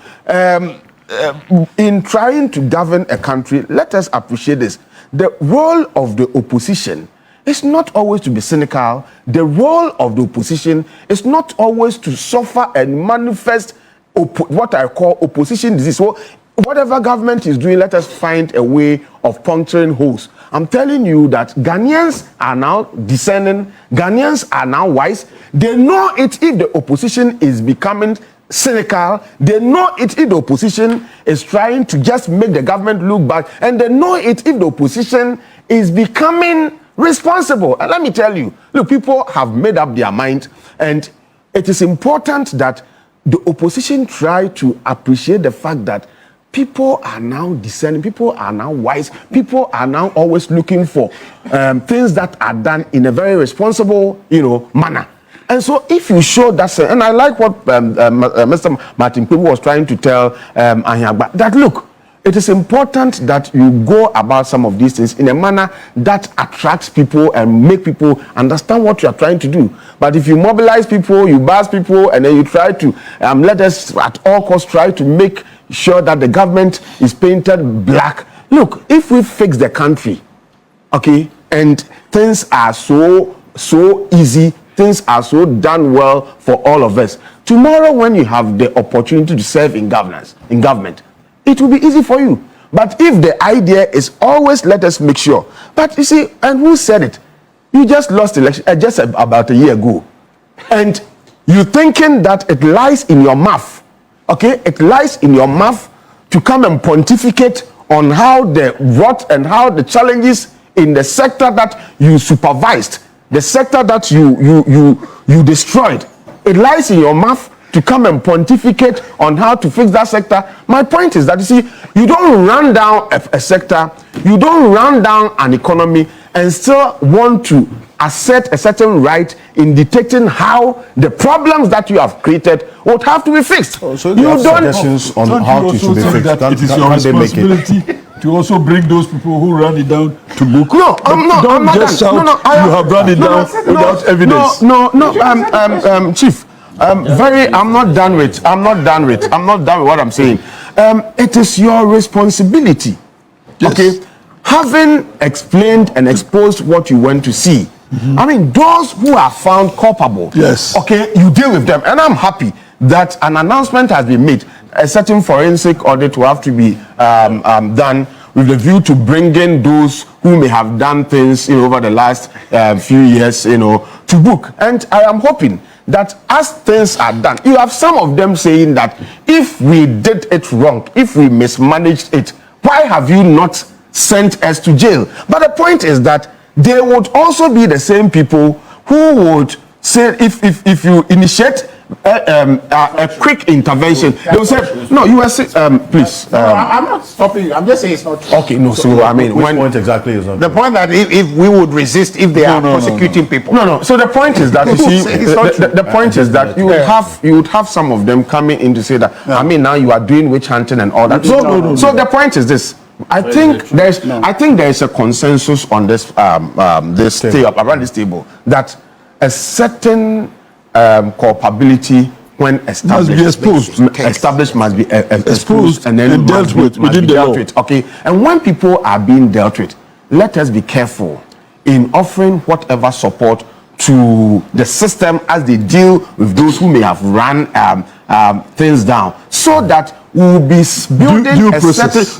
Speaker 7: in trying to govern a country, let us appreciate this. The role of the opposition is not always to be cynical. The role of the opposition is not always to suffer and manifest what I call opposition disease. So whatever government is doing, let us find a way of puncturing holes. I'm telling you that Ghanaians are now discerning. Ghanaians are now wise. They know it if the opposition is becoming cynical. They know it if the opposition is trying to just make the government look bad. And they know it if the opposition is becoming responsible. And let me tell you, look, people have made up their mind, and it is important that the opposition try to appreciate the fact that people are now discerning, people are now wise, people are now always looking for things that are done in a very responsible, manner. And so if you show that, and I like what Mr. Martin Kpebu was trying to tell Ahiagba, that look, it is important that you go about some of these things in a manner that attracts people and make people understand what you are trying to do. But if you mobilize people, you buzz people, and then you try to let us at all costs try to make sure that the government is painted black. Look, if we fix the country, okay, and things are so easy, things are so done well for all of us, tomorrow when you have the opportunity to serve in government, it will be easy for you. But if the idea is always let us make sure, but you see, and who said it? You just lost election just about a year ago. And you thinking that it lies in your mouth, okay? It lies in your mouth to come and pontificate on how the challenges in the sector that you supervised, the sector that you destroyed. It lies in your mouth to come and pontificate on how to fix that sector. My point is that, you see, you don't run down a sector, you don't run down an economy and still want to assert a certain right in dictating how the problems that you have created would have to be fixed.
Speaker 4: So you have suggestions on how to be fixed.
Speaker 5: It is your responsibility to also bring those people who run it down to book.
Speaker 7: No, I'm not.
Speaker 5: Don't just shout you have run it down without evidence.
Speaker 7: No, Chief. I'm not done with what I'm saying. It is your responsibility.
Speaker 5: Yes.
Speaker 7: Okay, having explained and exposed what you went to see. I mean, those who are found culpable.
Speaker 5: Yes.
Speaker 7: Okay, you deal with them, and I'm happy that an announcement has been made. A certain forensic audit will have to be done with the view to bring in those who may have done things, over the last few years, to book. And I am hoping that as things are done, you have some of them saying that if we did it wrong, if we mismanaged it, why have you not sent us to jail? But the point is that they would also be the same people who would say, if you initiate a quick intervention, they will say, no, you are please.
Speaker 2: I'm not stopping. I'm just saying it's not true.
Speaker 7: Okay, no. So I mean,
Speaker 4: which point exactly is not
Speaker 2: The
Speaker 4: true?
Speaker 2: point that if we would resist if they are prosecuting people.
Speaker 7: No. So the point is that, you see, the point is that you would have some of them coming in to say that, I mean, now you are doing witch hunting and all that. So the point is this. I think there is a consensus on this around this table that a certain culpability, when established must be exposed and then dealt with within the law. Okay, and when people are being dealt with, let us be careful in offering whatever support to the system as they deal with those who may have run things down, so that we will be building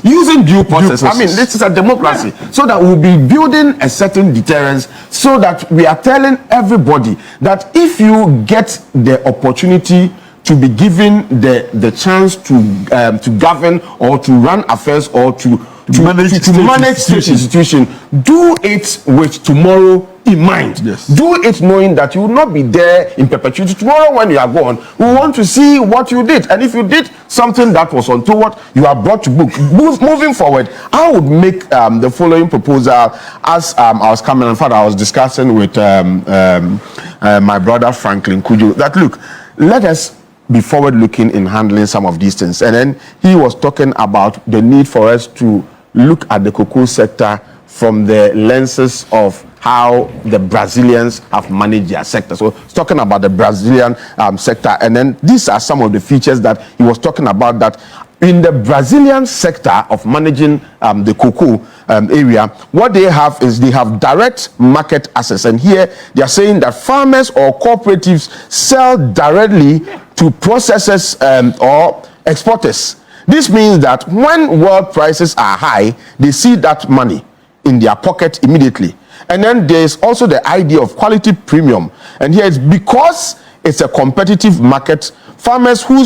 Speaker 7: using due process. I mean, this is a democracy, so that we'll be building a certain deterrence, so that we are telling everybody that if you get the opportunity to be given the chance to govern or to run affairs or to manage state institution, do it with tomorrow in mind.
Speaker 5: Yes.
Speaker 7: Do it knowing that you will not be there in perpetuity. Tomorrow when you are gone, we want to see what you did. And if you did something that was untoward, you are brought to book. Moving forward, I would make the following proposal. As I was coming, in fact, I was discussing with my brother Franklin Kujo, that look, let us be forward-looking in handling some of these things. And then he was talking about the need for us to look at the cocoa sector from the lenses of how the Brazilians have managed their sector. So he's talking about the Brazilian sector. And then these are some of the features that he was talking about, that in the Brazilian sector of managing the cocoa area, what they have is they have direct market access. And here they are saying that farmers or cooperatives sell directly to processors or exporters. This means that when world prices are high, they see that money in their pocket immediately. And then there's also the idea of quality premium. And here it's because it's a competitive market, farmers who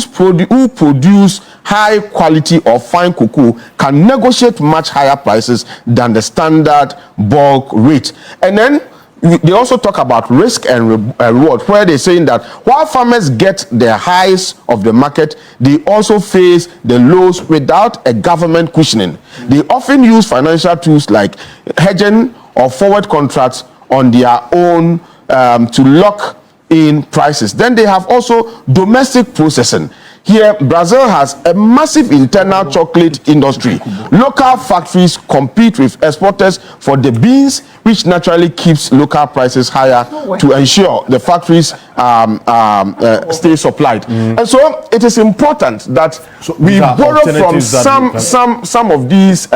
Speaker 7: produce high quality or fine cocoa can negotiate much higher prices than the standard bulk rate. And then they also talk about risk and reward, where they're saying that while farmers get the highs of the market, they also face the lows without a government cushioning. They often use financial tools like hedging or forward contracts on their own to lock in prices. Then they have also domestic processing. Here, Brazil has a massive internal chocolate industry. Local factories compete with exporters for the beans, which naturally keeps local prices higher to ensure the factories stay supplied. And so it is important that we borrow from some of these,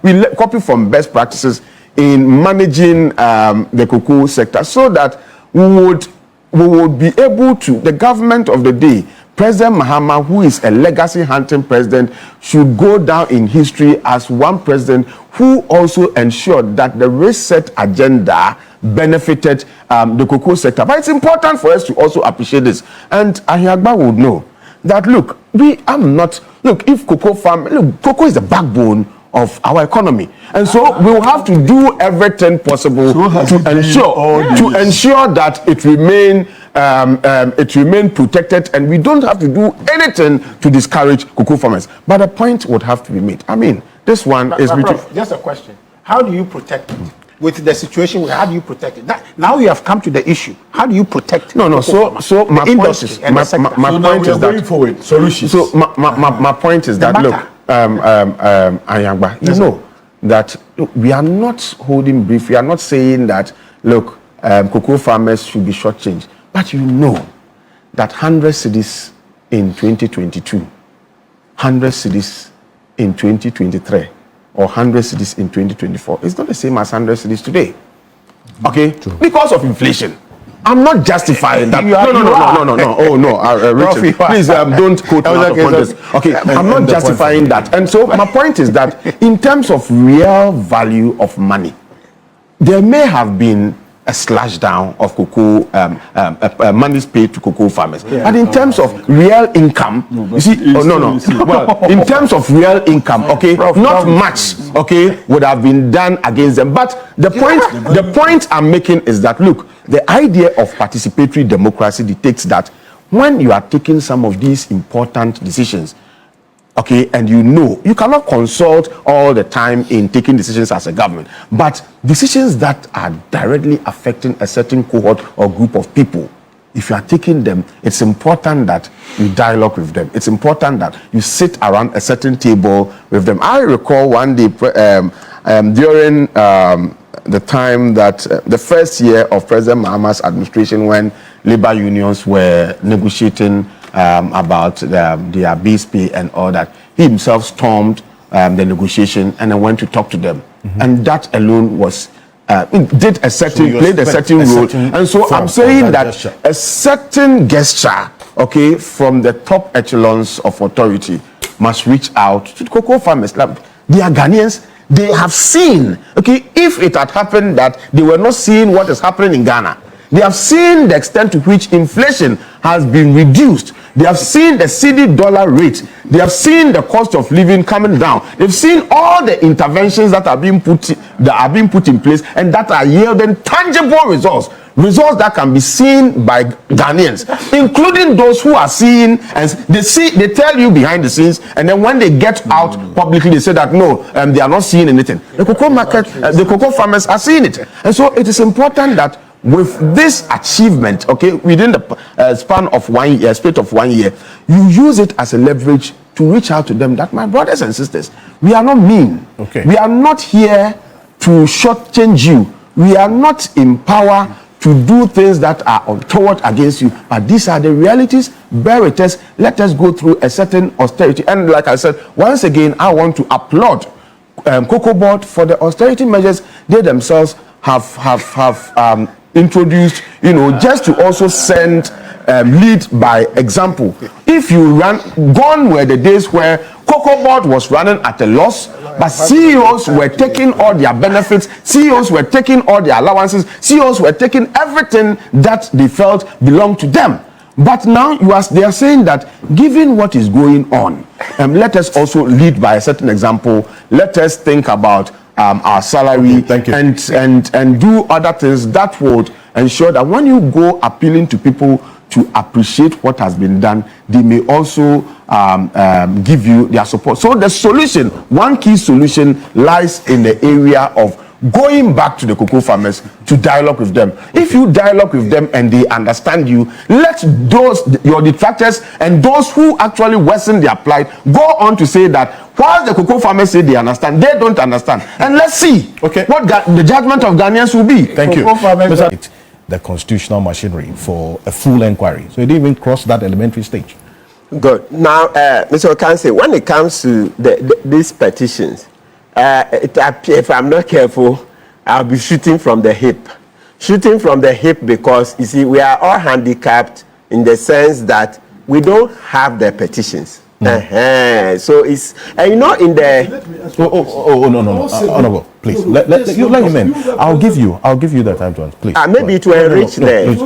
Speaker 7: we copy from best practices in managing the cocoa sector, so that we would be able to, the government of the day, President Mahama, who is a legacy hunting president, should go down in history as one president who also ensured that the reset agenda benefited the cocoa sector. But it's important for us to also appreciate this. And Ahiagba would know that, look, if cocoa is the backbone of our economy. And so we will have to do everything possible to ensure that it remain protected, and we don't have to do anything to discourage cocoa farmers. But a point would have to be made. I mean, this one is between...
Speaker 2: Prof, just a question. How do you protect it? With the situation, how do you protect it? Now you have come to the issue. How do you protect
Speaker 7: No, so my point is that
Speaker 5: forward solutions.
Speaker 7: So my point is that, look, Ahiagba, you know that we are not holding brief. We are not saying that, look, cocoa farmers should be shortchanged. But you know that 100 cedis in 2022, 100 cedis in 2023, or 100 cedis in 2024 is not the same as 100 cedis today. Okay? True. Because of inflation. I'm not justifying that. No. Oh, no. Richard, please don't quote me out of context. Okay, I'm not justifying that. And so my point is that in terms of real value of money, there may have been a slash down of cocoa monies paid to cocoa farmers. Yeah. And in terms of real income, you see, well, in terms of real income, okay, not much, okay, would have been done against them. But the point I'm making is that, look, the idea of participatory democracy dictates that when you are taking some of these important decisions, okay, and you cannot consult all the time in taking decisions as a government, but decisions that are directly affecting a certain cohort or group of people, if you are taking them, it's important that you dialogue with them. It's important that you sit around a certain table with them. I recall one day during the time that the first year of President Mahama's administration, when labor unions were negotiating about their base pay and all that, he himself stormed the negotiation and then went to talk to them. Mm-hmm. And that alone was played a certain role. And so I'm saying that gesture. A certain gesture, okay, from the top echelons of authority must reach out to the cocoa farmers. Like, they are Ghanaians. They have seen, okay, if it had happened that they were not seeing what is happening in Ghana, they have seen the extent to which inflation has been reduced. They have seen the cedi dollar rate. They have seen the cost of living coming down. They've seen all the interventions that are being put in place and that are yielding tangible results that can be seen by Ghanaians, including those who are seeing, and they tell you behind the scenes, and then when they get out publicly, they say that no, they are not seeing anything. The cocoa market, the cocoa farmers are seeing it, and so it is important that with this achievement, okay, within the span of 1 year, space of 1 year, you use it as a leverage to reach out to them that, my brothers and sisters, we are not mean. Okay. We are not here to shortchange you. We are not in power to do things that are untoward against you. But these are the realities. Bear with us. Let us go through a certain austerity. And like I said, once again, I want to applaud COCOBOD for the austerity measures they themselves have introduced, just to also lead by example. If you gone were the days where COCOBOD was running at a loss, but CEOs were taking all their benefits, CEOs were taking all their allowances, CEOs were taking everything that they felt belonged to them. But now they are saying that given what is going on, let us also lead by a certain example. Let us think about our salary, and do other things that would ensure that when you go appealing to people to appreciate what has been done, they may also give you their support. So the solution, one key solution, lies in the area of going back to the cocoa farmers to dialogue with them. If you dialogue with them and they understand you, let your detractors and those who actually worsen their plight go on to say that while the cocoa farmers say they understand, they don't understand. And let's see what the judgment of Ghanaians will be.
Speaker 4: Thank you. The constitutional machinery for a full inquiry. So it didn't even cross that elementary stage.
Speaker 1: Good. Now, Mr. Okanse, when it comes to these petitions, if I'm not careful, I'll be shooting from the hip. Shooting from the hip because, you see, we are all handicapped in the sense that we don't have the petitions. So it's, and you know, in the
Speaker 4: no, Honorable, please let him in. I'll give you the time to answer, please.
Speaker 1: Maybe it will enrich them.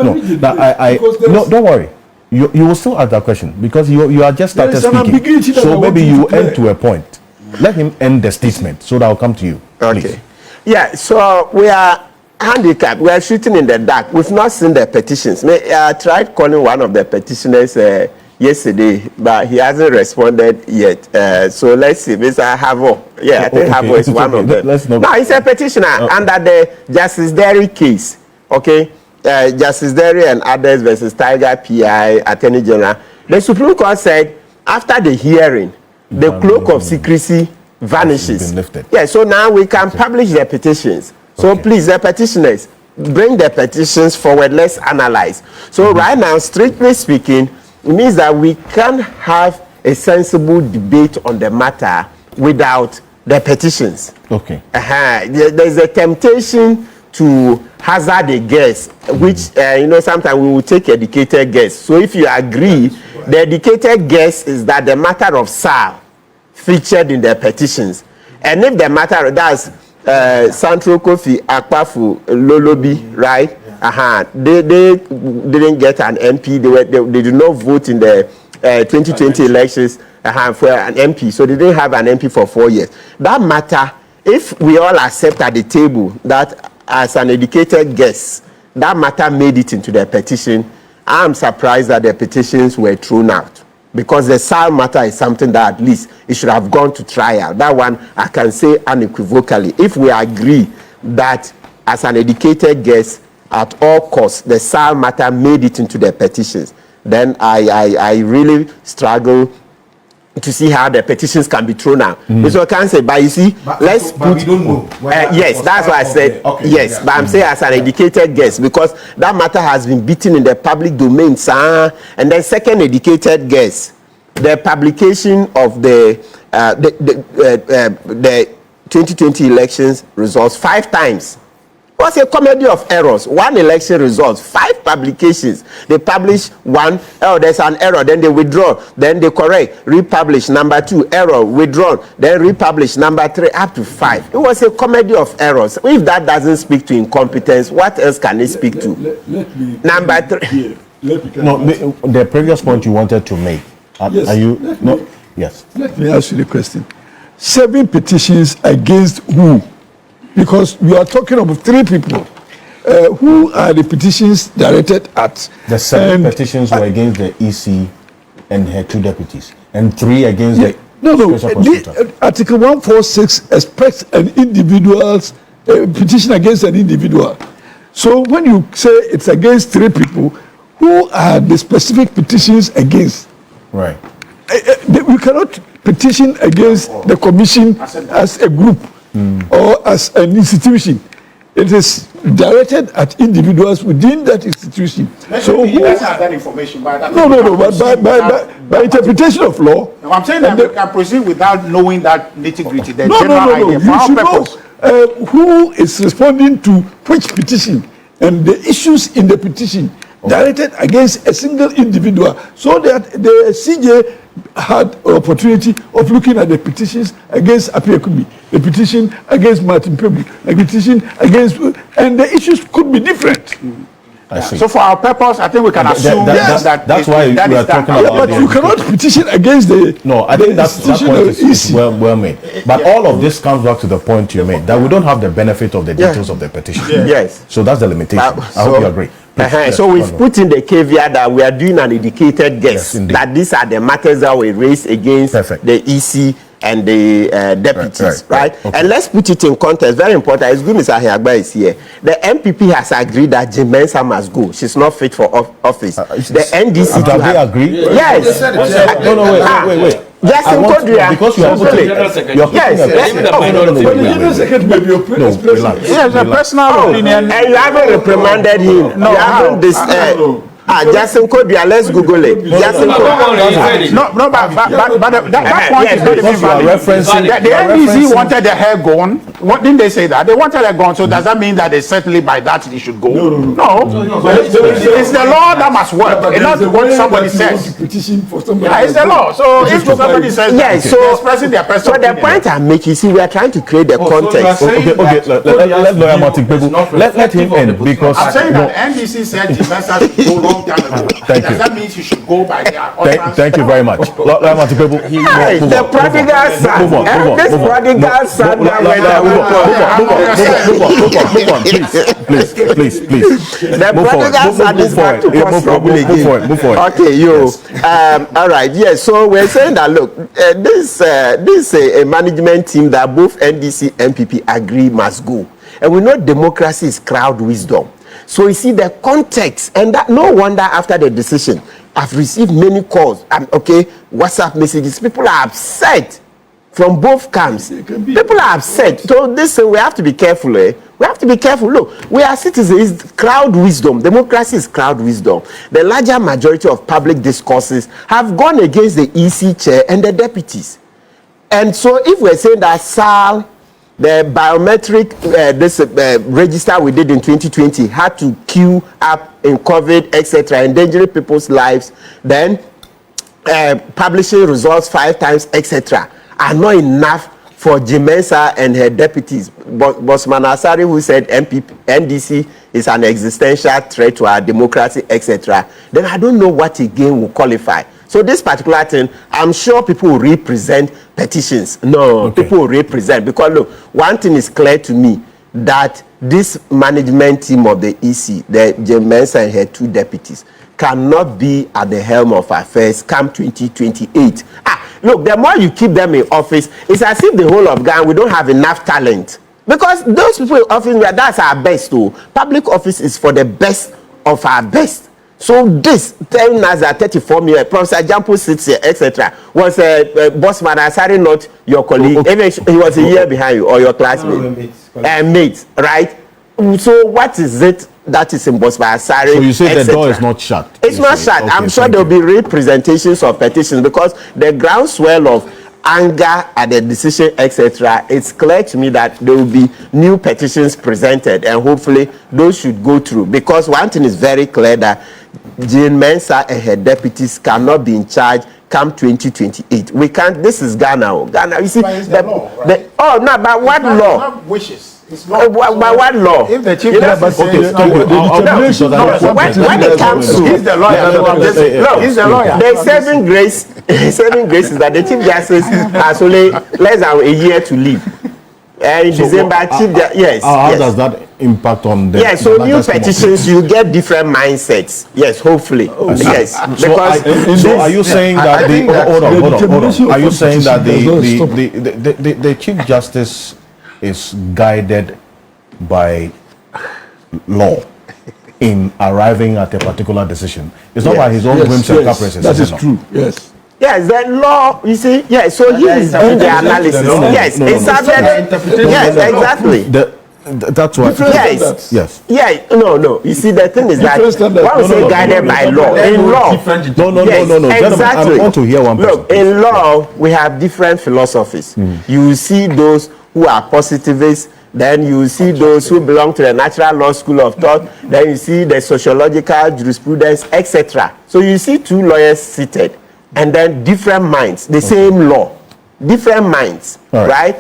Speaker 4: No, don't worry. You will still ask that question because you are just started speaking. So maybe you end to a point. Let him end the statement so that I'll come to you. Please.
Speaker 1: Okay. Yeah. So we are handicapped. We are shooting in the dark. We've not seen the petitions. I tried calling one of the petitioners yesterday, but he hasn't responded yet. So let's see, Mr. Havo. Yeah, I think Havo is one of them. No, he's a petitioner under the Justice Derry case. Okay, Justice Derry and others versus Tiger PI Attorney General. The Supreme Court said after the hearing, the cloak of secrecy vanishes. Yeah, so now we can publish the petitions. So please, the petitioners, bring the petitions forward. Let's analyze. So right now, strictly speaking, it means that we can have a sensible debate on the matter without the petitions.
Speaker 4: Okay.
Speaker 1: There's a temptation to hazard a guess, which, sometimes we will take educated guess. So if you agree, the educated guess is that the matter of SAL featured in the petitions. And if the matter, that's Santro Kofi Akpafu Lolobi, right? They didn't get an MP. They did not vote in the 2020 elections for an MP, so they didn't have an MP for 4 years. That matter, if we all accept at the table that as an educated guess, that matter made it into the petition, I'm surprised that the petitions were thrown out, because the SAL matter is something that at least it should have gone to trial. That one I can say unequivocally. If we agree that as an educated guess, at all costs, the SAL matter made it into the petitions, then I really struggle to see how the petitions can be thrown out. So I can't say, but you see,
Speaker 4: but we don't know.
Speaker 1: Yes, that's why I said yes. But I'm saying as an educated guess, because that matter has been beaten in the public domain, sir. And then second educated guess, the publication of the 2020 elections results 5 times. What's a comedy of errors? One election results, 5 publications. They publish one, there's an error, then they withdraw, then they correct, republish, number 2, error, withdrawn, then republish, number 3, up to 5. It was a comedy of errors. If that doesn't speak to incompetence, what else can it speak to? Number 3.
Speaker 4: No, the previous point you wanted to make.
Speaker 5: Yes.
Speaker 4: Are you? No. Yes.
Speaker 5: Let me ask you the question. 7 petitions against who? Because we are talking about 3 people. Who are the petitions directed at?
Speaker 4: The 7 petitions were against the EC and her 2 deputies, and 3 against the special prosecutor.
Speaker 5: Article 146 expects an individual's petition against an individual. So when you say it's against 3 people, who are the specific petitions against?
Speaker 4: Right.
Speaker 5: We cannot petition against the commission as a group. Or as an institution. It is directed at individuals within that institution.
Speaker 2: So who has that information? But
Speaker 5: by interpretation of law.
Speaker 2: No, I'm saying that we can proceed without knowing that nitty-gritty.
Speaker 5: No. You should know who is responding to which petition and the issues in the petition directed against a single individual, so that the CJ had an opportunity of looking at the petitions against Ahiagba, the petition against Martin Kpebu, the petition against, and the issues could be different.
Speaker 4: I see.
Speaker 2: So for our purpose, I think we can assume
Speaker 4: that's why we are talking about.
Speaker 5: But you cannot petition against the.
Speaker 4: No, I think that point is well made. But all of this comes back to the point you made, that we don't have the benefit of the details of the petition.
Speaker 1: Yes.
Speaker 4: So that's the limitation. I hope you agree.
Speaker 1: So we've put in the caveat that we are doing an educated guess, that these are the matters that we raise against the EC and the deputies, right? Okay. And let's put it in context. Very important. It's good Mr. Ahiagba is here. The MPP has agreed that Jim Mensah must go. She's not fit for office. The NDC
Speaker 4: have they agreed?
Speaker 1: Yes.
Speaker 4: No, wait.
Speaker 1: Justin Kodria.
Speaker 4: Because you are putting
Speaker 2: yes, a personal opinion.
Speaker 1: And you haven't reprimanded him.
Speaker 2: No,
Speaker 1: you haven't Justin Kodria, let's Google it. Justin Kodria.
Speaker 2: But that point is not even valid. The NDC wanted the hair gone. what didn't they say that? They wanted her gone, so does that mean that they certainly by that he should go? No. It's the law that must work, and not what somebody says.
Speaker 5: Petition for somebody.
Speaker 2: Yeah, it's the law. So if somebody says
Speaker 1: Yes,
Speaker 2: that,
Speaker 1: so
Speaker 2: they're expressing their personal
Speaker 1: So the
Speaker 2: opinion.
Speaker 1: point I'm making, see, we are trying to create the context.
Speaker 4: Let lawyer Martin Kpebu, let him end because
Speaker 2: I'm saying that NDC said Jimesa should go long time ago.
Speaker 4: Thank
Speaker 2: Does
Speaker 4: you.
Speaker 2: that mean she should go by their
Speaker 4: Thank you very much. Lawyer Martin Kpebu,
Speaker 1: Hey, the prodigal son. This prodigal son that went
Speaker 4: move on, please.
Speaker 1: The prodigal son is back to cause trouble again.
Speaker 4: Move for it.
Speaker 1: Okay, all right, yes. So we're saying that look, this is a management team that both NDC and NPP agree must go, and we know democracy is crowd wisdom. So you see the context, and that no wonder after the decision, I've received many calls, WhatsApp messages. People are upset from both camps. People are upset. So this we have to be careful. We have to be careful. Look, we are citizens. It's crowd wisdom. Democracy is crowd wisdom. The larger majority of public discourses have gone against the EC chair and the deputies. And so if we're saying that SAL, the biometric register we did in 2020 had to queue up in COVID, etc., endangering people's lives, then publishing results 5 times, etc., are not enough for Jimesa and her deputies. Bosman Asari, who said NDC is an existential threat to our democracy, etc., then I don't know what again will qualify. So this particular thing, I'm sure people will represent petitions. No, people will represent, because look, one thing is clear to me, that this management team of the EC, the Jimesa and her 2 deputies, cannot be at the helm of affairs come 2028. Look, the more you keep them in office, it's as if the whole of Ghana, we don't have enough talent. Because those people in office, that's our best too. Public office is for the best of our best. So this telling us that 34 million, Prof Gyampo sits here, etc., was Bosman Asari not your colleague? Even he was a year behind you or your classmate, mate, right? So what is it that is in Bosman Asari?
Speaker 4: So you say the door is not shut?
Speaker 1: It's not shut. Okay, I'm sure there will be representations of petitions, because the groundswell of anger at the decision, etc., it's clear to me that there will be new petitions presented, and hopefully those should go through. Because one thing is very clear, that Jane Mensah and her deputies cannot be in charge come 2028. We can't. This is Ghana. Ghana, you see.
Speaker 2: The law, right?
Speaker 1: But what law?
Speaker 2: Not wishes. It's law.
Speaker 1: By what law?
Speaker 2: If the chief justice says
Speaker 1: when it comes to,
Speaker 2: he's the lawyer.
Speaker 1: No,
Speaker 2: he's the lawyer.
Speaker 1: The saving grace is that the chief justice has only less than a year to leave. In December,
Speaker 4: how does that impact on the?
Speaker 1: Yes, so new petitions, you get different mindsets. Yes, hopefully. Yes, because
Speaker 4: so are you saying that hold on? Are you saying that the chief justice is guided by law in arriving at a particular decision? It's not by his own whims and caprices.
Speaker 5: That is true. Yes.
Speaker 1: Yes, the law, you see, yes, so he is doing the analysis. Yes, it's subject. Yes, exactly.
Speaker 4: That's what.
Speaker 1: Yes. Yeah. No. You see, the thing is that when we say guided by law, in law,
Speaker 4: no.
Speaker 1: Exactly.
Speaker 4: I want to hear one person.
Speaker 1: Look, in law, we have different philosophies. You see those who are positivists. Then you see those who belong to the natural law school of thought. Then you see the sociological jurisprudence, etc. So you see 2 lawyers seated, and then different minds, the same law, different minds, right?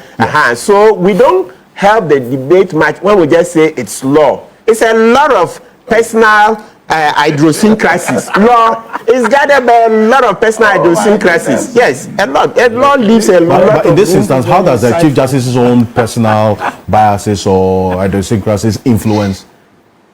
Speaker 1: So we don't help the debate much when we just say it's law. It's a lot of personal idiosyncrasies. Law is guided by a lot of personal idiosyncrasies. Yes, a lot. A law leaves a lot.
Speaker 4: But in this instance, how does the Chief Justice's own personal biases or idiosyncrasies influence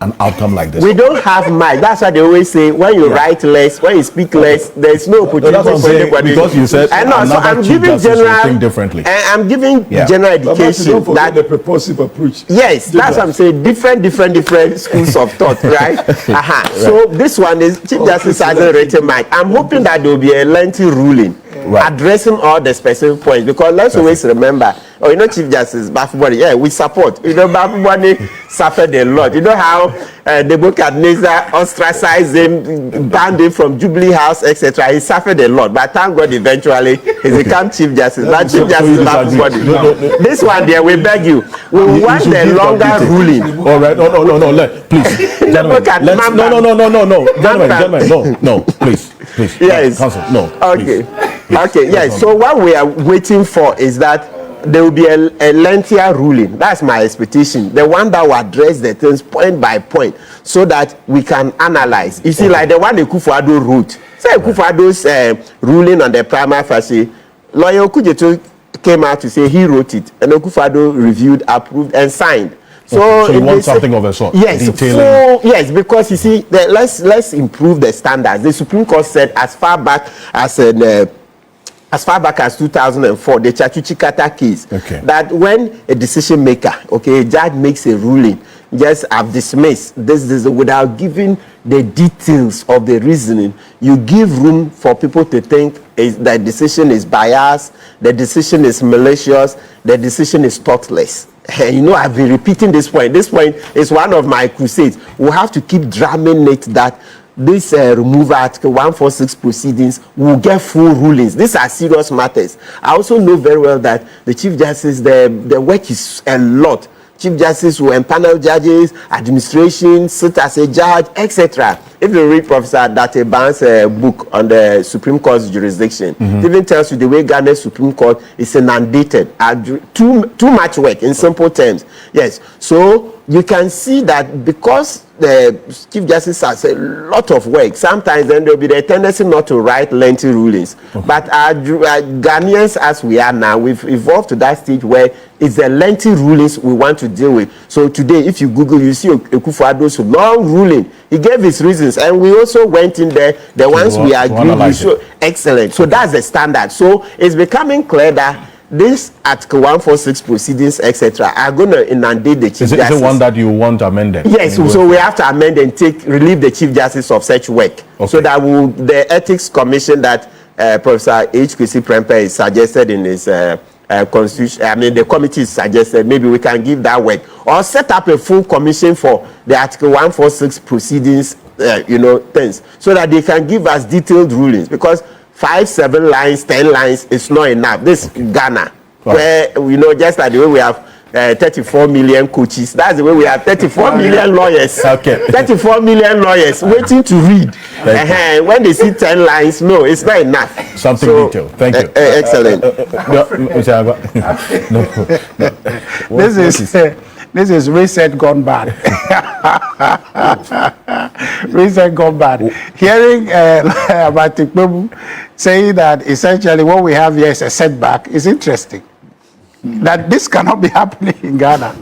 Speaker 4: an outcome like this?
Speaker 1: We don't have much. That's why they always say when you write less, when you speak less, there's no opportunity for anybody.
Speaker 4: Because you said
Speaker 1: I'm giving general
Speaker 4: think differently.
Speaker 1: I'm giving general education
Speaker 5: that the purposive approach.
Speaker 1: Yes, that's what I'm saying. Different schools of thought, right? So this one is Chief Justice hasn't written much. I'm hoping that there will be a lengthy ruling addressing all the specific points, because let's always remember Oh, you know, Chief Justice Bafuboni, yeah, we support. You know, Bafuboni suffered a lot. You know how the Nebuchadnezzar ostracized him, banned him from Jubilee House, etc. He suffered a lot, but thank God eventually he became Chief Justice. But Chief Justice Bafuboni, this one there, we beg you, we want the longer ruling.
Speaker 4: All right, no, please, gentlemen, gentlemen, no, please.
Speaker 1: Yes.
Speaker 4: Counsel, no.
Speaker 1: Okay.
Speaker 4: Please.
Speaker 1: Okay. Yes. So what we are waiting for is that there will be a lengthier ruling. That's my expectation. The one that will address the things point by point, so that we can analyze. You see, like the one Akufo-Addo wrote. Say Akufo-Addo's ruling on the prima facie, lawyer Okujeto came out to say he wrote it, and Akufo-Addo reviewed, approved, and signed.
Speaker 4: So you want something of a sort?
Speaker 1: Yes,
Speaker 4: detailing.
Speaker 1: yes, because you see, let's improve the standards. The Supreme Court said as far back as 2004, the Chachuchikata case, that when a decision maker, a judge makes a ruling, just have dismissed this without giving the details of the reasoning, you give room for people to think the decision is biased, the decision is malicious, the decision is thoughtless. You know, I've been repeating this point. This point is one of my crusades. We have to keep drumming it that this removal Article 146 proceedings will get full rulings. These are serious matters. I also know very well that the Chief Justice, the work is a lot. Chief Justice will empanel judges, administration, sit as a judge, etc. If you read Professor Dateban's book on the Supreme Court's jurisdiction, it even tells you the way Ghana's Supreme Court is inundated. Too much work, in simple terms. Yes. So you can see that because the Chief Justice has a lot of work, sometimes then there will be the tendency not to write lengthy rulings. But Ghanaians, as we are now, we've evolved to that stage where it's the lengthy rulings we want to deal with. So today, if you Google, you see Akufo-Addo's long ruling. He gave his reasons, and we also went in there. The ones we agreed, we show excellent. So that's the standard. So it's becoming clear that this Article 146 proceedings, etc., are going to inundate the Chief Justice.
Speaker 4: Is it one that you want amended?
Speaker 1: Yes, so we have to amend and relieve the Chief Justice of such work. So that the Ethics Commission that Professor H. Kwesi Prempeh is suggested in his constitution, I mean, the committee suggested maybe we can give that work, or set up a full commission for the Article 146 proceedings, things, so that they can give us detailed rulings, because 5, 7 lines, 10 lines is not enough. This Ghana, where just like the way we have 34 million coaches, that's the way we have 34 million lawyers. 34 million lawyers waiting to read. When they see 10 lines, no, it's not enough.
Speaker 4: Something detailed. Thank you.
Speaker 1: Excellent.
Speaker 2: This is reset gone bad. Reset gone bad. Hearing Martin Kpebu saying that essentially what we have here is a setback is interesting. That this cannot be happening in Ghana.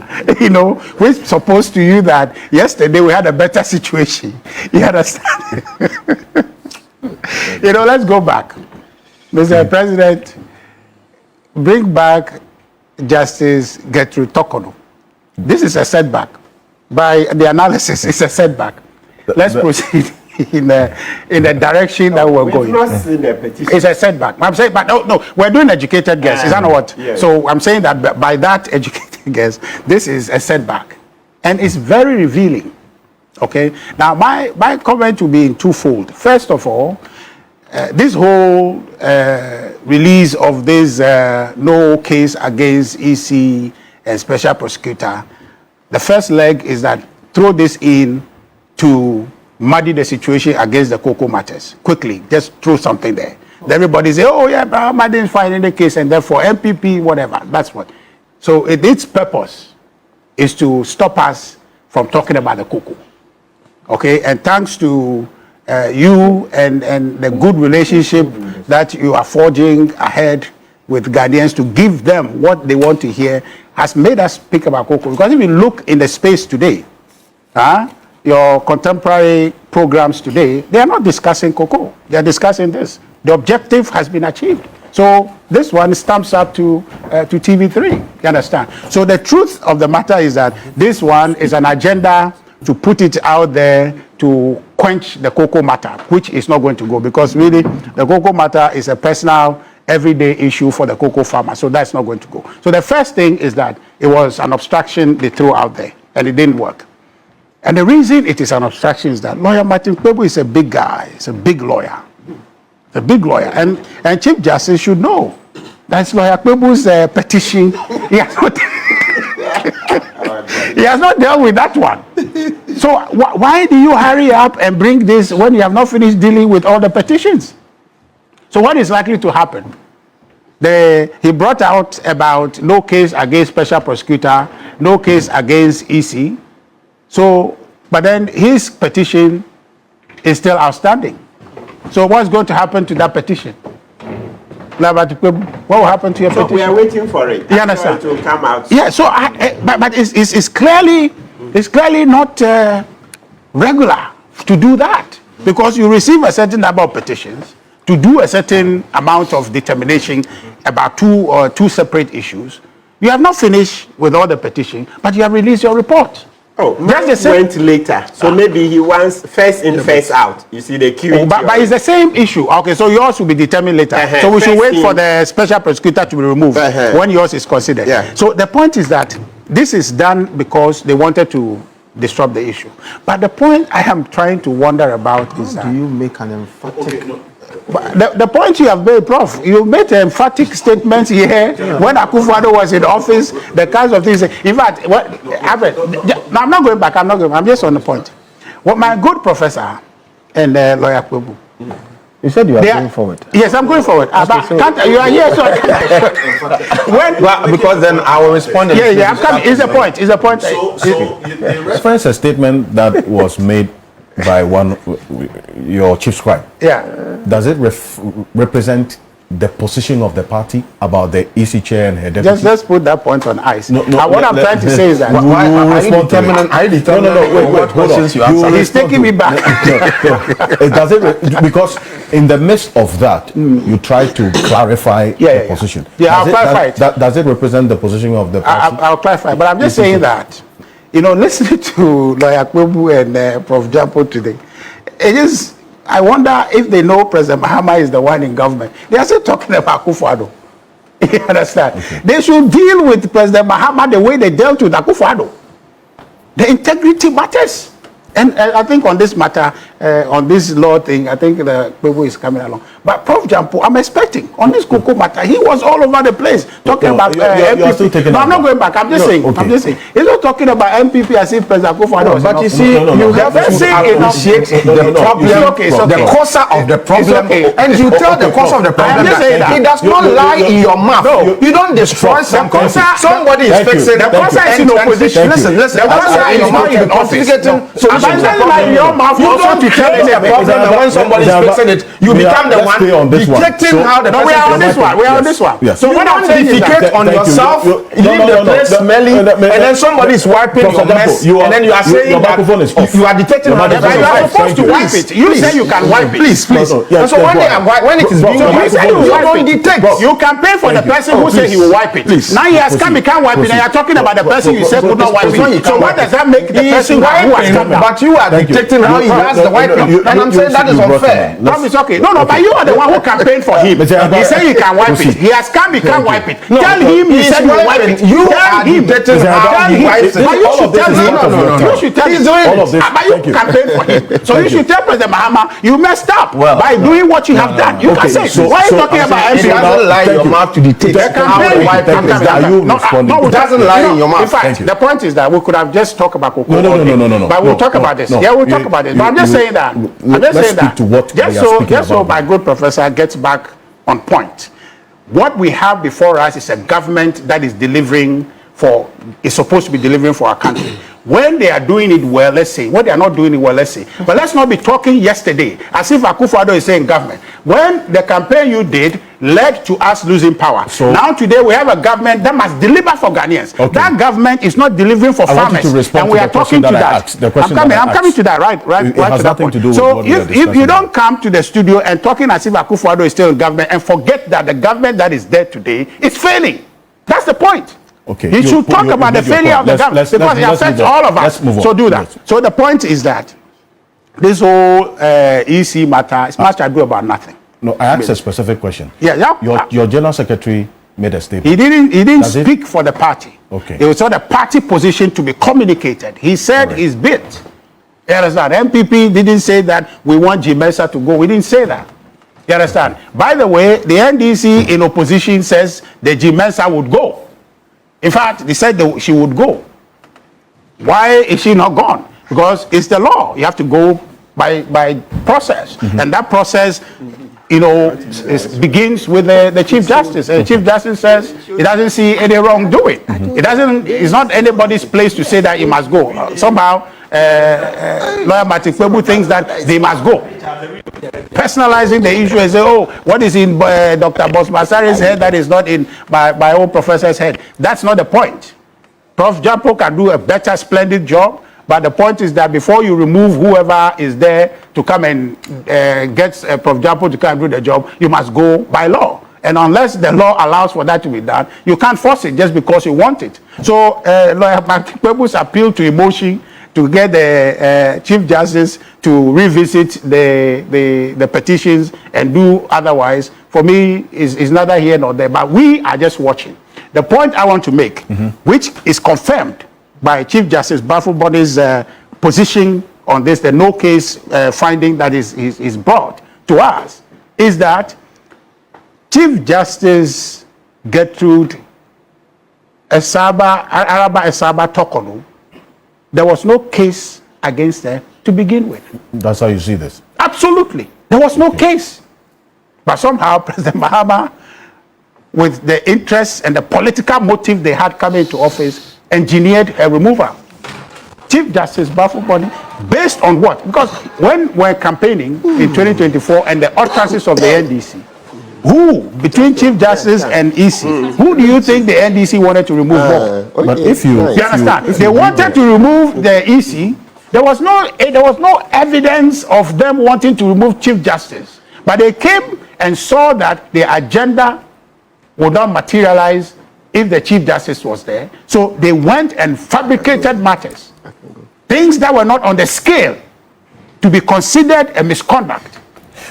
Speaker 2: We're supposed to you that yesterday we had a better situation. You understand? Let's go back. Mr. President, bring back Justice Gertrude Tokono. This is a setback. By the analysis, it's a setback. Let's proceed in the direction that we're going.
Speaker 1: Not seen the petition.
Speaker 2: It's a setback. I'm saying, but no, we're doing educated guess. Is that not what? Yes. So I'm saying that by that educated guess, this is a setback, and it's very revealing. Okay. Now my comment will be in twofold. First of all, this whole release of this no case against EC and special prosecutor, the first leg is that throw this in to muddy the situation against the COCO matters. Quickly, just throw something there. Everybody say, oh yeah, but Martin is filing the case, and therefore MPP, whatever. That's what. So its purpose is to stop us from talking about the COCO. Okay, and thanks to you and the good relationship that you are forging ahead with Ghanaians to give them what they want to hear has made us speak about COCO. Because if you look in the space today, your contemporary programs today, they are not discussing COCO. They are discussing this. The objective has been achieved. So this one stamps up to TV3. You understand? So the truth of the matter is that this one is an agenda to put it out there to quench the COCO matter, which is not going to go, because really the COCO matter is a personal everyday issue for the cocoa farmer. So that's not going to go. So the first thing is that it was an obstruction they threw out there and it didn't work. And the reason it is an obstruction is that lawyer Martin Kpebu is a big guy. He's a big lawyer. A big lawyer. And Chief Justice should know that's lawyer Kpebu's petition. He has not dealt with that one. So why do you hurry up and bring this when you have not finished dealing with all the petitions? So what is likely to happen? He brought out about no case against special prosecutor, no case against EC. So, but then his petition is still outstanding. So what's going to happen to that petition? What will happen to your petition?
Speaker 1: We are waiting for it.
Speaker 2: You understand?
Speaker 1: To come out.
Speaker 2: Yeah. So, but it's clearly not regular to do that, because you receive a certain number of petitions to do a certain amount of determination about two separate issues. You have not finished with all the petition, but you have released your report.
Speaker 1: Oh, just went later. So maybe he wants first in, first out. You see the queue.
Speaker 2: But it's the same issue. Okay, so yours will be determined later. So we should wait for the special prosecutor to be removed when yours is considered.
Speaker 1: Yeah.
Speaker 2: So the point is that this is done because they wanted to disrupt the issue. But the point I am trying to wonder about is that...
Speaker 7: Do you make an emphatic...
Speaker 2: The point you have made, Prof, you made emphatic statements here when Akufo-Addo was in office, the kinds of things. In fact, I'm not going back. I'm just on the point. What my good professor and lawyer Kpebu.
Speaker 7: You said you are going forward.
Speaker 2: Yes, I'm going forward. You are here, so
Speaker 7: because then I will respond.
Speaker 2: I'm coming. It's a point. It's a point.
Speaker 4: Reference a statement that was made by your chief scribe.
Speaker 2: Yeah.
Speaker 4: Does it represent the position of the party about the EC chair and her deputy?
Speaker 2: Just put that point on ice. What I'm trying to say is that
Speaker 7: why are you determining
Speaker 4: wait, questions you answer?
Speaker 2: He's taking me back.
Speaker 4: Does it because in the midst of that you try to clarify the position?
Speaker 2: Yeah, I'll clarify it.
Speaker 4: Does it represent the position of the party?
Speaker 2: I'll clarify, but I'm just saying that, listening to lawyer Kpebu and Prof Gyampo today, I wonder if they know President Mahama is the one in government. They are still talking about Akufo-Addo. You understand? Okay. They should deal with President Mahama the way they dealt with Akufo-Addo. The integrity matters. And I think on this matter, on this law thing, I think the Convo is coming along. But Prof Gyampo, I'm expecting on this cocoa matter, he was all over the place talking about MPP. No, I'm not going back. I'm just saying. Okay. I'm just saying. He's not talking about MPP as if President Akufo-Addo was.
Speaker 7: But you see, you have to appreciate the problem, the cause of the problem, and you tell the cause of the problem. It does not lie in your mouth. You don't destroy something. Somebody is fixing
Speaker 2: the cause is in opposition.
Speaker 7: Listen. The cause is not in office.
Speaker 2: But in your mouth also to tell
Speaker 7: the problem, and when somebody is fixing it, you become the one detecting how the person.
Speaker 2: We are on this one. We are on this one.
Speaker 7: So when I'm saying defecate on yourself, leave the place smelly, and then somebody is wiping your mess, and then you are saying that you are detecting how the person.
Speaker 2: You are supposed to wipe it. You say you can wipe it.
Speaker 7: Please. So when it is being wiped, you don't detect.
Speaker 2: You campaign for the person who said he will wipe it. Now he has come, he can't wipe it, and you are talking about the person you said could not wipe it. So what does that make the person who has come down?
Speaker 7: But you are detecting how he does the wiping, and I'm saying that is unfair.
Speaker 2: It's okay. No, but you are the one who campaigned for him. He said he can wipe it. He has come, he can't wipe it. Tell him he said he will wipe it.
Speaker 7: You are detecting how he wipes it.
Speaker 2: But you should tell him. You should tell him. But you campaigned for him. So you should tell President Mahama you messed up by doing what you have done. You can say. Why are you talking about
Speaker 7: MPP? It doesn't lie in your mouth to detect how the wiping is done. No, it doesn't lie in your mouth.
Speaker 2: In fact, the point is that we could have just talked about cocoa.
Speaker 4: No.
Speaker 2: But we'll talk about this. Yeah, we'll talk about this. But I'm just saying that. Just so my good professor gets back on point. What we have before us is a government that is supposed to be delivering for our country. When they are doing it well, let's say. When they are not doing it well, let's say. But let's not be talking yesterday as if Akufo-Addo is saying government. When the campaign you did led to us losing power. So now today we have a government that must deliver for Ghanaians. Okay. That government is not delivering for farmers. And we are talking to that. I'm coming to that, right to that point. So if you don't come to the studio and talking as if Akufo-Addo is still in government and forget that the government that is there today is failing. That's the point.
Speaker 4: Okay.
Speaker 2: You should talk about the failure of the government because it affects all of us. So do that. So the point is that this whole EC matter is much ado about nothing.
Speaker 4: No, I asked a specific question.
Speaker 2: Yeah.
Speaker 4: Your general secretary made a statement.
Speaker 2: He didn't speak for the party.
Speaker 4: Okay.
Speaker 2: It was not the party position to be communicated. He said his bit. You understand? MPP didn't say that we want Jimesa to go. We didn't say that. You understand? By the way, the NDC in opposition says the Jimesa would go. In fact, they said she would go. Why is she not gone? Because it's the law. You have to go by process. And that process, begins with the Chief Justice. And the Chief Justice says he doesn't see any wrongdoing. It's not anybody's place to say that he must go. Somehow, lawyer Martin Kpebu thinks that they must go. Personalizing the issue and say, oh, what is in Dr. Bosmasari's head that is not in my own professor's head. That's not the point. Prof Gyampo can do a better, splendid job. But the point is that before you remove whoever is there to come and get Prof Gyampo to come and do the job, you must go by law. And unless the law allows for that to be done, you can't force it just because you want it. So lawyer Martin Kpebu's appeal to emotion to get the Chief Justice to revisit the petitions and do otherwise, for me, is neither here nor there. But we are just watching. The point I want to make, which is confirmed by Chief Justice Bafo-Bode's position on this, the no case finding that is brought to us, is that Chief Justice Gertrude Araba Esaba Tokonu, there was no case against her to begin with.
Speaker 4: That's how you see this?
Speaker 2: Absolutely. There was no case. But somehow President Mahama, with the interests and the political motive they had coming into office, engineered a removal. Chief Justice Bafo-Bode, based on what? Because when we're campaigning in 2024 and the utterances of the NDC, who, between Chief Justice and EC, who do you think the NDC wanted to remove more?
Speaker 4: But if you
Speaker 2: understand, they wanted to remove the EC. There was no evidence of them wanting to remove Chief Justice. But they came and saw that the agenda would not materialize if the Chief Justice was there. So they went and fabricated matters. Things that were not on the scale to be considered a misconduct.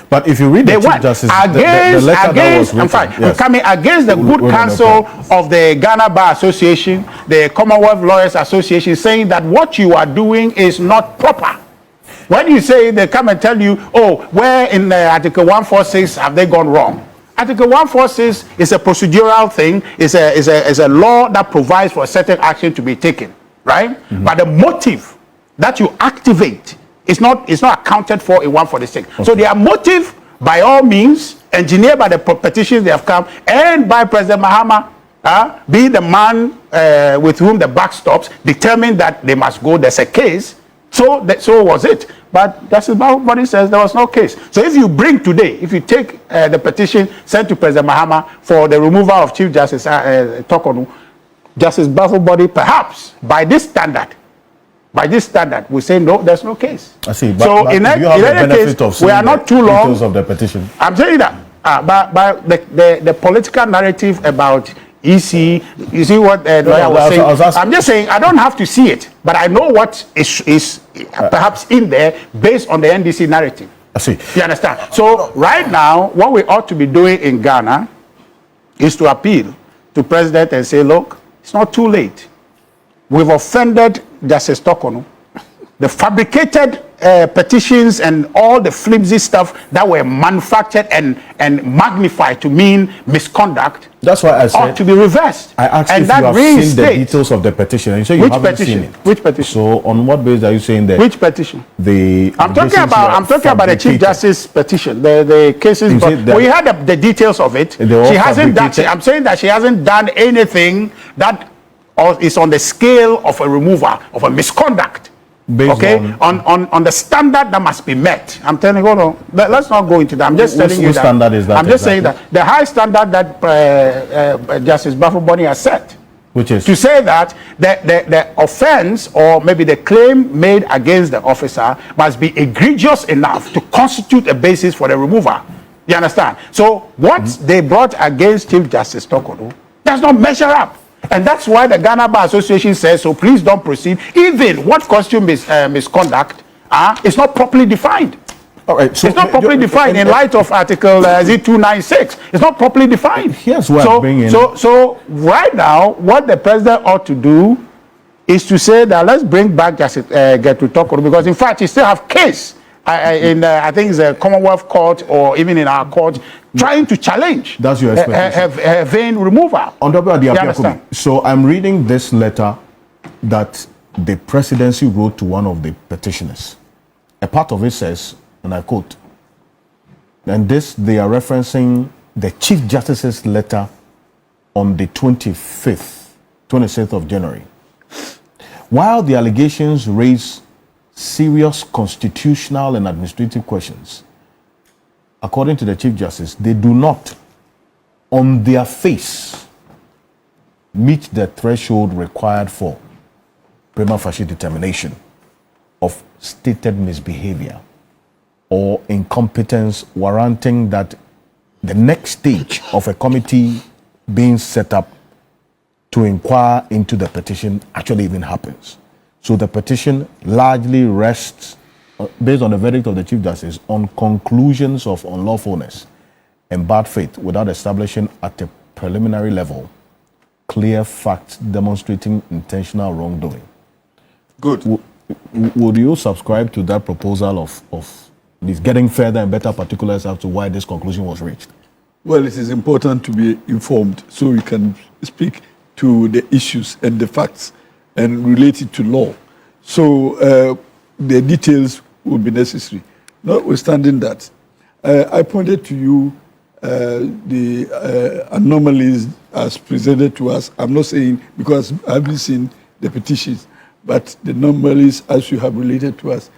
Speaker 4: But if you read the Chief Justice,
Speaker 2: against,
Speaker 4: the letter that was written,
Speaker 2: yes. Coming against the good counsel of the Ghana Bar Association, the Commonwealth Lawyers Association, saying that what you are doing is not proper. When you say, they come and tell you, oh, where in Article 146 have they gone wrong? Article 146 is a procedural thing, is a law that provides for a certain action to be taken, right? But the motive that you activate is not accounted for in 146. Okay. So their motive, by all means, engineered by the petitions they have come, and by President Mahama, being the man with whom the buck stops, determined that they must go. There's a case. So was it. But Justice Bafo-Bode says there was no case. So if you bring today, if you take the petition sent to President Mahama for the removal of Chief Justice Tokonu, Justice Bafo-Bode, perhaps by this standard, we say no, there's no case.
Speaker 4: I see. But,
Speaker 2: so
Speaker 4: but
Speaker 2: in any case, we are not too long.
Speaker 4: Of the petition.
Speaker 2: I'm saying that. But the political narrative about EC, you see what the lawyer was saying? I'm just saying I don't have to see it, but I know what is perhaps in there based on the NDC narrative.
Speaker 4: I see.
Speaker 2: You understand? So right now, what we ought to be doing in Ghana is to appeal to President and say, look, it's not too late. We've offended Justice Tokonu. The fabricated petitions and all the flimsy stuff that were manufactured and magnified to mean misconduct.
Speaker 4: That's why I said
Speaker 2: ought to be reversed.
Speaker 4: I asked
Speaker 2: and
Speaker 4: if you have seen the details of the petition, and you say you haven't seen it.
Speaker 2: Which petition?
Speaker 4: So on what basis are you saying that?
Speaker 2: Which petition?
Speaker 4: I'm
Speaker 2: talking about the Chief Justice petition. The cases. We had the details of it. She hasn't done. I'm saying that she hasn't done anything that is on the scale of a removal of a misconduct. Based on the standard that must be met. I'm telling you, hold on. Let's not go into that. I'm just telling you that.
Speaker 4: Standard is that?
Speaker 2: I'm just saying that the high standard that Justice Bafo-Bode has set,
Speaker 4: which is
Speaker 2: to say that the offense or maybe the claim made against the officer must be egregious enough to constitute a basis for the removal. You understand? So what they brought against Chief Justice Tokonu does not measure up. And that's why the Ghana Bar Association says, so please don't proceed. Even what constitutes misconduct is not properly defined.
Speaker 4: All right, so
Speaker 2: it's not properly defined in light of Article 296. It's not properly defined.
Speaker 4: Here's what I'm bringing.
Speaker 2: So right now, what the president ought to do is to say that let's bring back Justice Getutokoro, because in fact, he still have case in I think it's a Commonwealth Court or even in our court trying to challenge.
Speaker 4: That's your expectation.
Speaker 2: Vein removal.
Speaker 4: So I'm reading this letter that the presidency wrote to one of the petitioners. A part of it says, and I quote, and this they are referencing the Chief Justice's letter on the 26th of January. While the allegations raise serious constitutional and administrative questions, according to the Chief Justice, they do not, on their face, meet the threshold required for prima facie determination of stated misbehavior or incompetence warranting that the next stage of a committee being set up to inquire into the petition actually even happens. So the petition largely rests, based on the verdict of the Chief Justice, on conclusions of unlawfulness and bad faith without establishing at a preliminary level clear facts demonstrating intentional wrongdoing.
Speaker 5: Good.
Speaker 4: Would you subscribe to that proposal of this getting further and better particulars as to why this conclusion was reached?
Speaker 5: Well, it is important to be informed so we can speak to the issues and the facts and relate it to law. So the details will be necessary. Notwithstanding that, I pointed to you the anomalies as presented to us. I'm not saying because I haven't seen the petitions, but the anomalies as you have related to us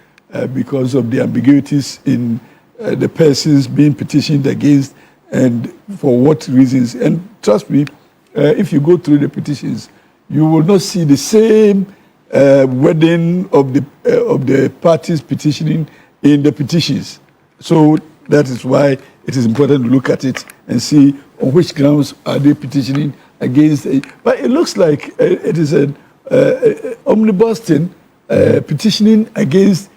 Speaker 5: because of the ambiguities in the persons being petitioned against and for what reasons. And trust me, if you go through the petitions, you will not see the same wording of the parties petitioning in the petitions. So that is why it is important to look at it and see on which grounds are they petitioning against. But it looks like it is an omnibus thing, petitioning against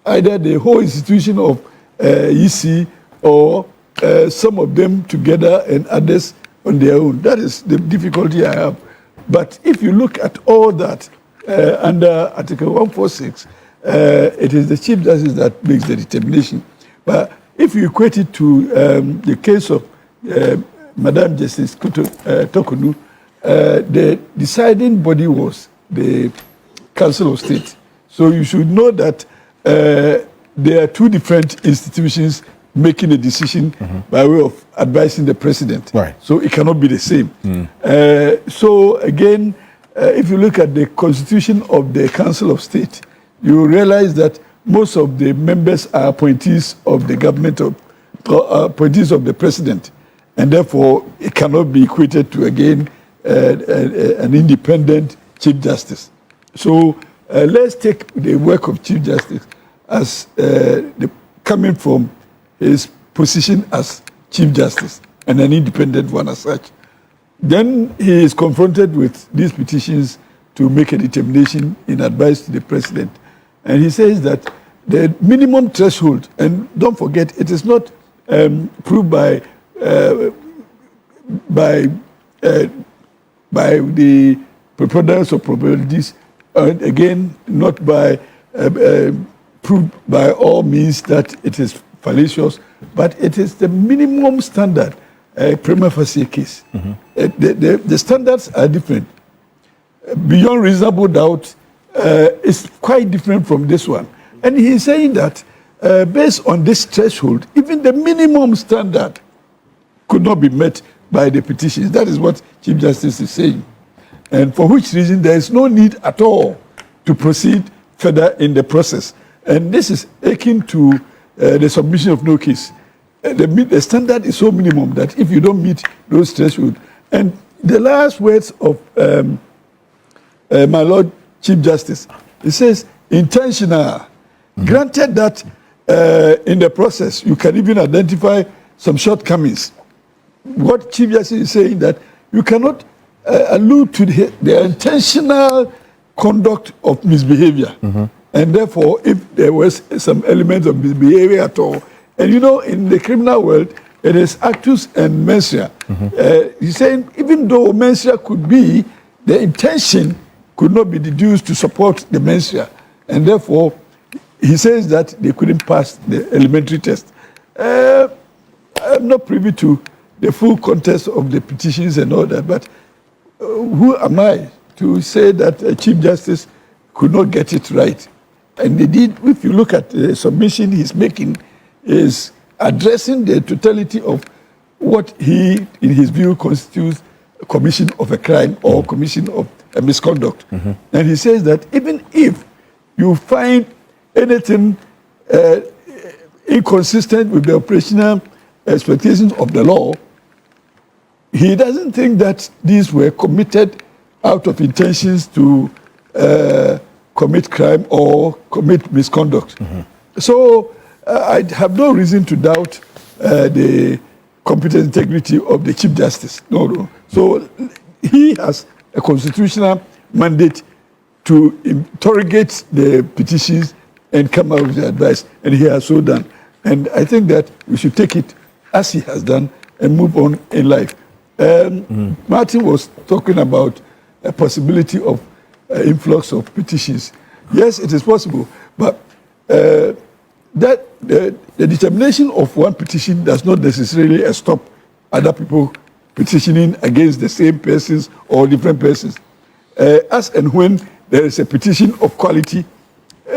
Speaker 5: either the whole institution of EC or some of them together and others on their own. That is the difficulty I have. But if you look at all that under Article 146, it is the Chief Justice that makes the determination. But if you equate it to the case of Madam Justice Tokonu, the deciding body was the Council of State. So you should know that there are two different institutions making a decision by way of advising the president.
Speaker 4: Right.
Speaker 5: So it cannot be the same. So again, if you look at the constitution of the Council of State, you realize that most of the members are appointees of the government, appointees of the president, and therefore it cannot be equated to, again, an independent Chief Justice. So let's take the work of Chief Justice as coming from his position as Chief Justice and an independent one as such. Then he is confronted with these petitions to make a determination in advice to the president. And he says that the minimum threshold, and don't forget, it is not proved by the preponderance of probabilities, and again, not by proved by all means that it is fallacious, but it is the minimum standard, prima facie case. The standards are different. Beyond reasonable doubt, is quite different from this one. And he is saying that based on this threshold, even the minimum standard could not be met by the petitions. That is what Chief Justice is saying. And for which reason there is no need at all to proceed further in the process. And this is akin to the submission of no case. The standard is so minimum that if you don't meet those thresholds, and the last words of my Lord Chief Justice, he says, intentional. Granted that in the process you can even identify some shortcomings. What Chief Justice is saying that you cannot allude to the intentional conduct of misbehavior. And therefore, if there was some element of misbehavior at all, and you know, in the criminal world, it is actus and mensa. He's saying even though mensa could be, the intention could not be deduced to support the mensa. And therefore, he says that they couldn't pass the elementary test. I'm not privy to the full context of the petitions and all that, but who am I to say that a Chief Justice could not get it right? And indeed, if you look at the submission he's making, is addressing the totality of what he, in his view, constitutes a commission of a crime or commission of a misconduct. And he says that even if you find anything inconsistent with the operational expectations of the law, he doesn't think that these were committed out of intentions to commit crime or commit misconduct. So I have no reason to doubt the competent integrity of the Chief Justice. No. So he has a constitutional mandate to interrogate the petitions and come out with the advice, and he has so done. And I think that we should take it as he has done and move on in life. Martin was talking about a possibility of influx of petitions. Yes, it is possible, but that the determination of one petition does not necessarily stop other people petitioning against the same persons or different persons. As and when there is a petition of quality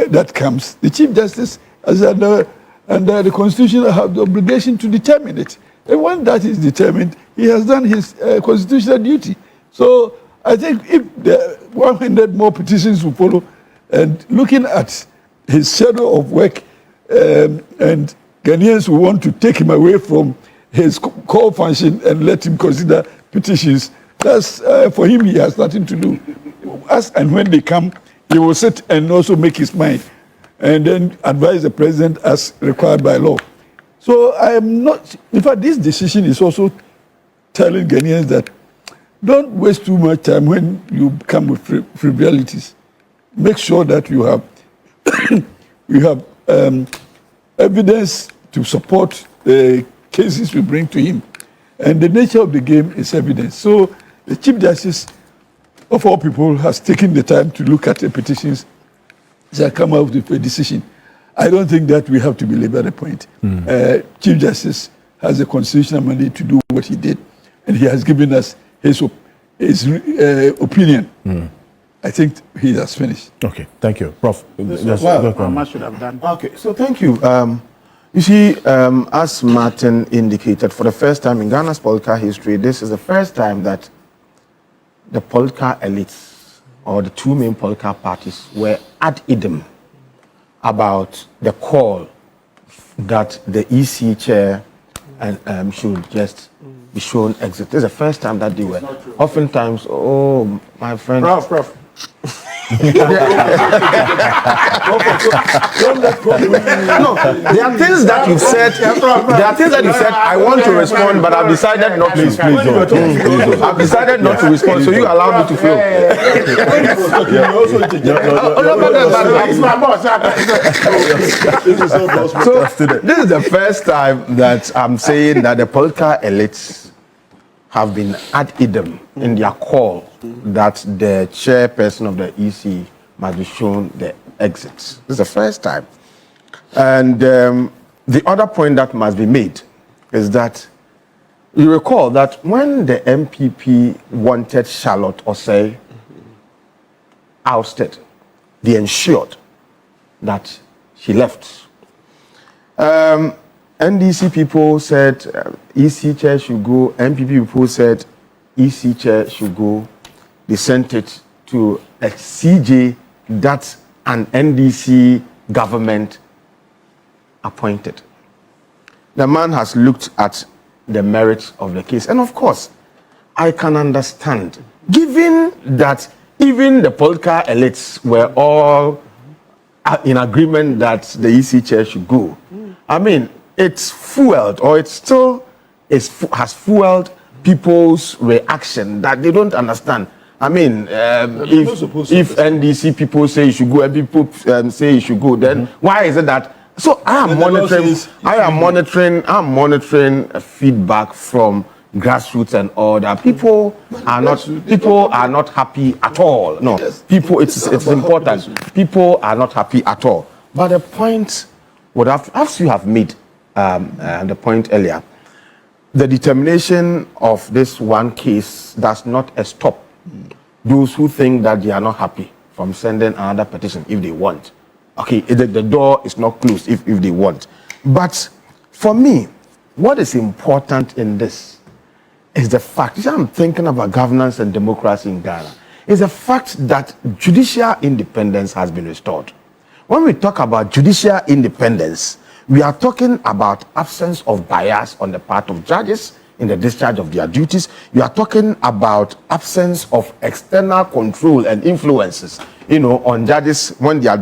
Speaker 5: that comes, the Chief Justice, as under the Constitution, have the obligation to determine it. And when that is determined, he has done his constitutional duty. So I think if the 100 more petitions will follow, and looking at his schedule of work, and Ghanaians who want to take him away from his core function and let him consider petitions, that's for him, he has nothing to do. As and when they come, he will sit and also make his mind, and then advise the president as required by law. So I am not, in fact, this decision is also telling Ghanaians that don't waste too much time when you come with frivolities. Make sure that you have evidence to support the cases we bring to him. And the nature of the game is evidence. So the Chief Justice of all people has taken the time to look at the petitions that come out with a decision. I don't think that we have to belabor the point. Chief Justice has a constitutional mandate to do what he did, and he has given us his opinion. I think he has finished.
Speaker 4: Okay, thank you. Prof,
Speaker 2: I should have done.
Speaker 7: Okay, so thank you. You see, as Martin indicated, for the first time in Ghana's political history, this is the first time that the political elites or the two main political parties were ad idem about the call that the EC chair should just be shown exit. This is the first time that they were. Oftentimes, oh, my friend.
Speaker 2: Prof.
Speaker 7: No, there are things that you've said. There are things that you said. I want to respond, but I've decided not to. Please don't. I've decided not to respond, so you allow me to flow. So this is the first time that I'm saying that the political elites have been ad idem in their call that the chairperson of the EC must be shown the exits. This is the first time. And the other point that must be made is that you recall that when the MPP wanted Charlotte Osei ousted, they ensured that she left. NDC people said EC chair should go. MPP people said EC chair should go. They sent it to a CJ that an NDC government appointed. The man has looked at the merits of the case. And of course, I can understand, given that even the political elites were all in agreement that the EC chair should go. I mean, it's fueled, or it still has fueled people's reaction that they don't understand. I mean, if NDC people say you should go and people say you should go, then why is it that? So I'm monitoring feedback from grassroots and all that. People are not happy at all. No, people. It's important. People are not happy at all. But the point, as you have made, the point earlier, the determination of this one case does not stop those who think that they are not happy from sending another petition if they want. Okay, the door is not closed if they want. But for me, what is important in this is the fact, I'm thinking about governance and democracy in Ghana, is the fact that judicial independence has been restored. When we talk about judicial independence, we are talking about absence of bias on the part of judges in the discharge of their duties. We are talking about absence of external control and influences, on judges when they are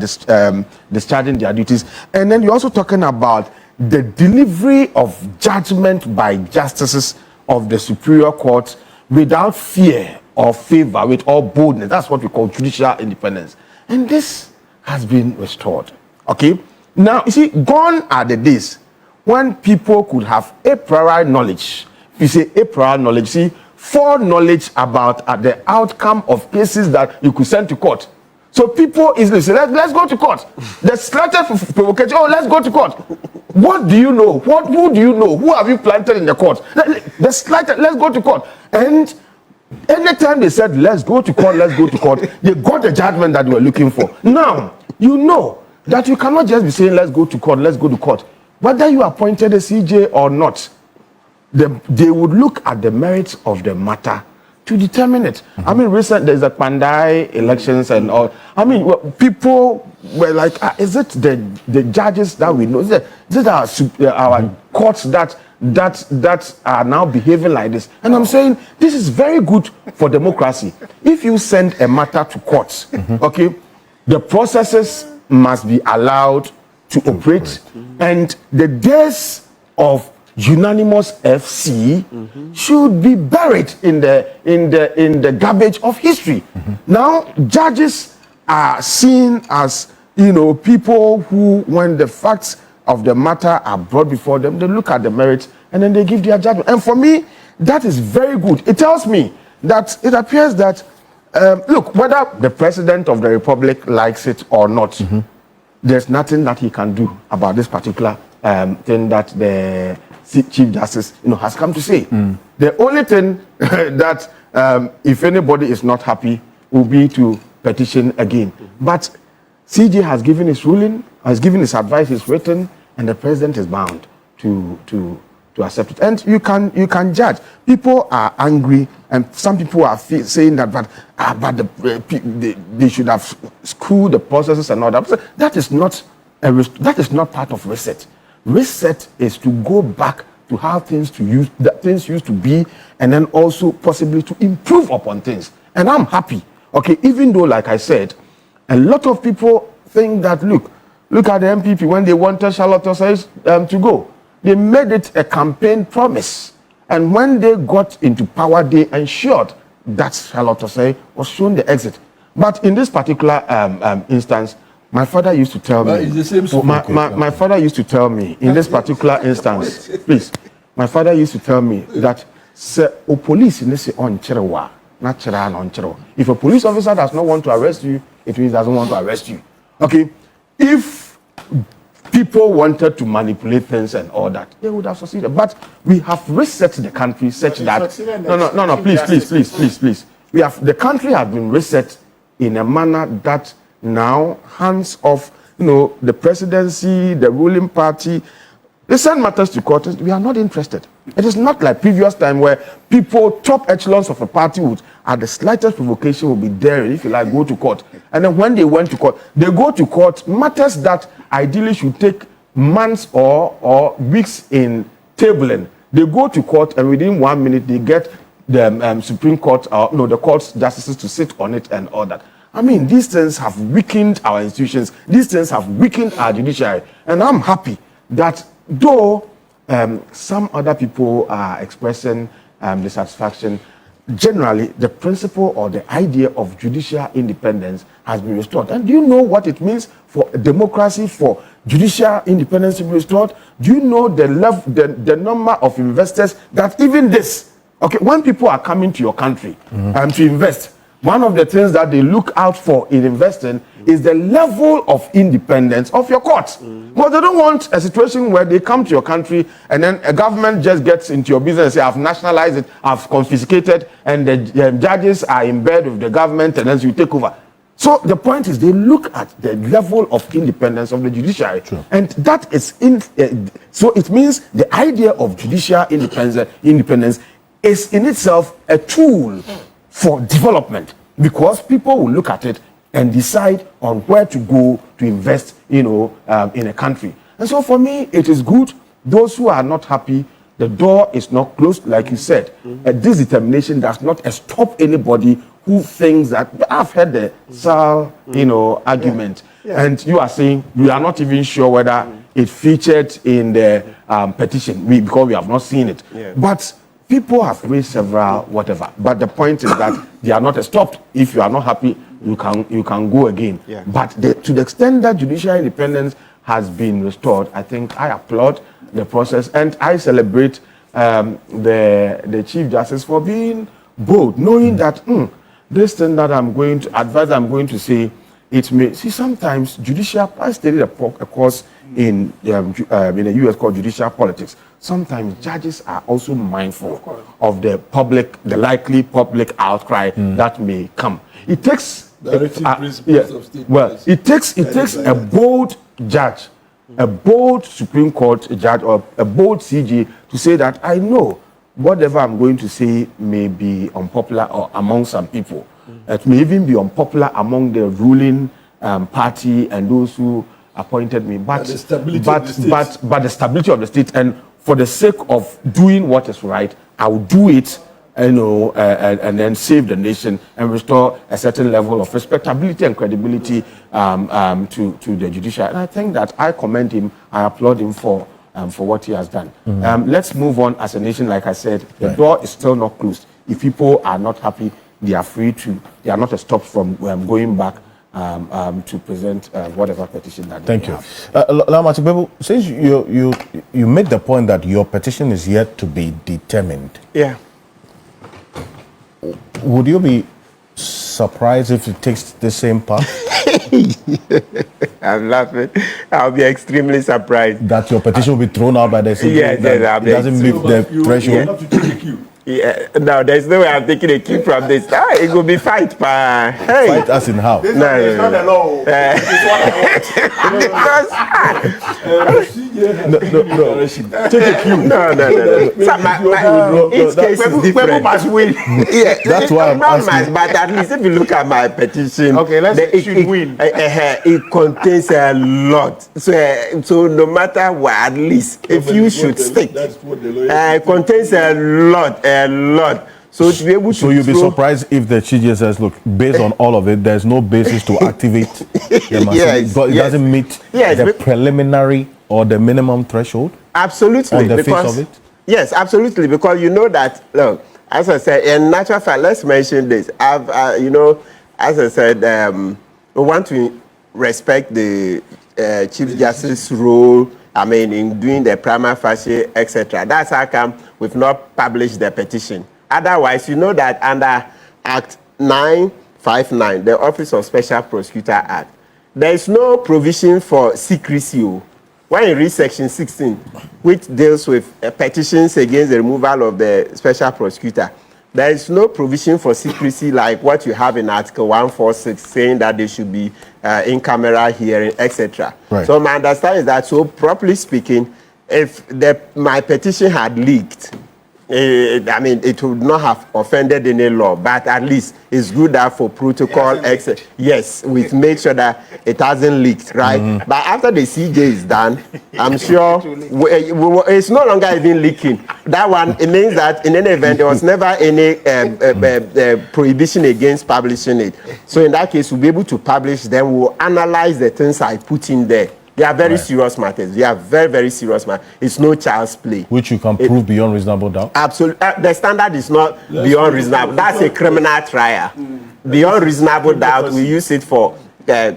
Speaker 7: discharging their duties. And then you're also talking about the delivery of judgment by justices of the Superior Court without fear or favor, with all boldness. That's what we call judicial independence. And this has been restored. Okay? Now, you see, gone are the days when people could have a priori knowledge. You say a priori knowledge, see, foreknowledge about the outcome of cases that you could send to court. So people easily say, let's go to court. The slightest provocation, let's go to court. What do you know? Who do you know? Who have you planted in the court? The slightest, let's go to court. And anytime they said, let's go to court, they got the judgment that they were looking for. Now, you know that you cannot just be saying, let's go to court. Whether you appointed a CJ or not, they would look at the merits of the matter to determine it. I mean, there's a Pandai elections and all. I mean, people were like, is it the judges that we know? Is it our courts that are now behaving like this? And I'm saying this is very good for democracy. If you send a matter to courts, okay, the processes must be allowed to operate, and the days of unanimous FC should be buried in the garbage of history. Now, judges are seen as people who, when the facts of the matter are brought before them, they look at the merits and then they give their judgment. And for me, that is very good. It tells me that it appears that look, whether the president of the republic likes it or not, there's nothing that he can do about this particular thing that the Chief Justice has come to say. The only thing that if anybody is not happy will be to petition again. But CJ has given his ruling, has given his advice, it's written, and the president is bound to accept it. And you can judge. People are angry, and some people are saying that, they should have screwed the processes and all that. That is not part of reset. Reset is to go back to how things used to be, and then also possibly to improve upon things. And I'm happy. Okay, even though, like I said, a lot of people think that look at the MPP when they wanted Charlotte Osei to go. They made it a campaign promise, and when they got into power, they ensured that Charlotte Osei was shown the exit. But in this particular instance, my father used to tell me.
Speaker 5: It's the same
Speaker 7: my father used to tell me in this particular instance. Please, my father used to tell me that police in this on cherewa, not chera on chero. If a police officer does not want to arrest you, it means he doesn't want to arrest you. Okay, if people wanted to manipulate things and all that, they would have succeeded. But we have reset the country such that no, please. The country has been reset in a manner that now hands off, the presidency, the ruling party. They send matters to court. We are not interested. It is not like previous time where people, top echelons of a party would, at the slightest provocation, will be there. If you like, go to court. And then when they went to court, they go to court matters that ideally should take months or weeks in tabling. They go to court, and within 1 minute they get the Supreme Court, the court's justices to sit on it and all that. I mean, these things have weakened our institutions. These things have weakened our judiciary. And I'm happy that though some other people are expressing dissatisfaction, generally the principle or the idea of judicial independence has been restored. And do you know what it means for democracy, for judicial independence to be restored? Do you know the the number of investors that even this, okay, when people are coming to your country to invest, one of the things that they look out for in investing is the level of independence of your courts. Well, they don't want a situation where they come to your country and then a government just gets into your business and say, I've nationalized it, I've confiscated, and the judges are in bed with the government and then you take over. So the point is they look at the level of independence of the judiciary. True. And that is, so it means the idea of judicial independence is in itself a tool for development, because people will look at it and decide on where to go to invest, in a country. And so for me, it is good. Those who are not happy, the door is not closed, like you said. This determination does not stop anybody who thinks that. I've heard the argument, and you are saying you are not even sure whether it featured in the petition because we have not seen it. But people have raised several whatever, but the point is that they are not stopped. If you are not happy, you can go again. But to the extent that judicial independence has been restored, I think I applaud the process, and I celebrate the Chief Justice for being bold, knowing that this thing that I'm going to say, it may see sometimes judicial. I studied a course in the US called Judicial Politics. Sometimes judges are also mindful of the likely public outcry that may come. It takes it takes a bold judge, a bold Supreme Court judge, or a bold CJ to say that I know whatever I'm going to say may be unpopular or among some people. It may even be unpopular among the ruling party and those who appointed me. But the stability of the state, and for the sake of doing what is right, I will do it, and then save the nation and restore a certain level of respectability and credibility to the judiciary. And I think that I commend him, I applaud him for what he has done. Let's move on as a nation. Like I said, the door is still not closed. If people are not happy, they are free to. They are not stopped from going back to present whatever petition that they have.
Speaker 4: Martin Kpebu, since you made the point that your petition is yet to be determined, would you be surprised if it takes the same path?
Speaker 1: I'm laughing. I'll be extremely surprised
Speaker 4: that your petition will be thrown out by the CJ.
Speaker 1: Yes,
Speaker 4: it doesn't meet the threshold.
Speaker 1: No, there's no way I'm taking a cue from this. It will be fight, pa. Hey.
Speaker 4: Fight us in how?
Speaker 2: It's not a law.
Speaker 1: Take a cue. No. Each case is different.
Speaker 2: Must win.
Speaker 4: That's why I'm asking.
Speaker 1: But at least if you look at my petition,
Speaker 2: it should win.
Speaker 1: It contains a lot. So no matter what, at least if you should stick, it contains a lot. So to be able to,
Speaker 4: so you'll be surprised if the CJ says, look, based on all of it, there's no basis to activate the machine because it doesn't meet the preliminary or the minimum threshold.
Speaker 1: Absolutely,
Speaker 4: on the face of it.
Speaker 1: Yes, absolutely, because you know that. Look, as I said, in natural fact, let's mention this. As I said, we want to respect the Chief Justice's role. I mean, in doing the prima facie, etc. That's how come we've not published the petition. Otherwise, you know that under Act 959, the Office of Special Prosecutor Act, there is no provision for secrecy. When you read Section 16, which deals with petitions against the removal of the Special Prosecutor, there is no provision for secrecy like what you have in Article 146, saying that there should be in-camera hearing, etc.
Speaker 7: Right.
Speaker 1: So my understanding is that, so properly speaking, if my petition had leaked, it would not have offended any law, but at least it's good that for protocol, yes, we make sure that it hasn't leaked, right? But after the CJ is done, I'm sure it's no longer even leaking. That one, it means that in any event, there was never any prohibition against publishing it. So in that case, we'll be able to publish, then we'll analyze the things I put in there. They are very serious matters. They are very, very serious matters. It's no child's play.
Speaker 4: Which you can prove beyond reasonable doubt?
Speaker 1: Absolutely. The standard is not beyond reasonable. That's a criminal trial. Beyond reasonable doubt, we use it for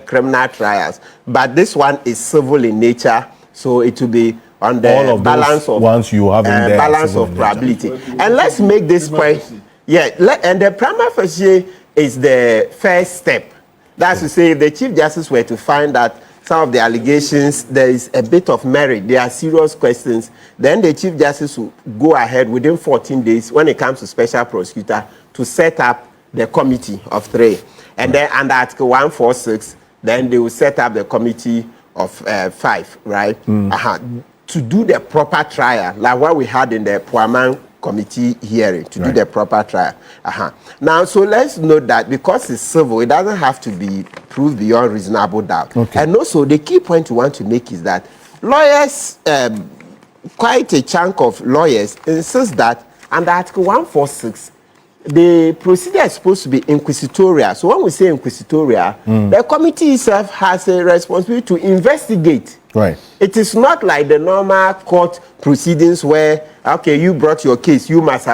Speaker 1: criminal trials. But this one is civil in nature, so it will be on the balance of
Speaker 4: once you have in there,
Speaker 1: balance of probability. And let's make this point. Yeah, and the prima facie is the first step. That's to say, if the Chief Justice were to find that some of the allegations, there is a bit of merit, there are serious questions, then the Chief Justice will go ahead within 14 days when it comes to special prosecutor to set up the committee of 3. And then under Article 146, then they will set up the committee of 5, right? To do the proper trial, like what we had in the Puaman committee hearing, to do the proper trial. Now, so let's note that because it's civil, it doesn't have to be proved beyond reasonable doubt. And also, the key point we want to make is that lawyers, quite a chunk of lawyers, insist that under Article 146, the procedure is supposed to be inquisitorial. So when we say inquisitorial, the committee itself has a responsibility to investigate.
Speaker 4: Right.
Speaker 1: It is not like the normal court proceedings where, okay, you brought your case, you must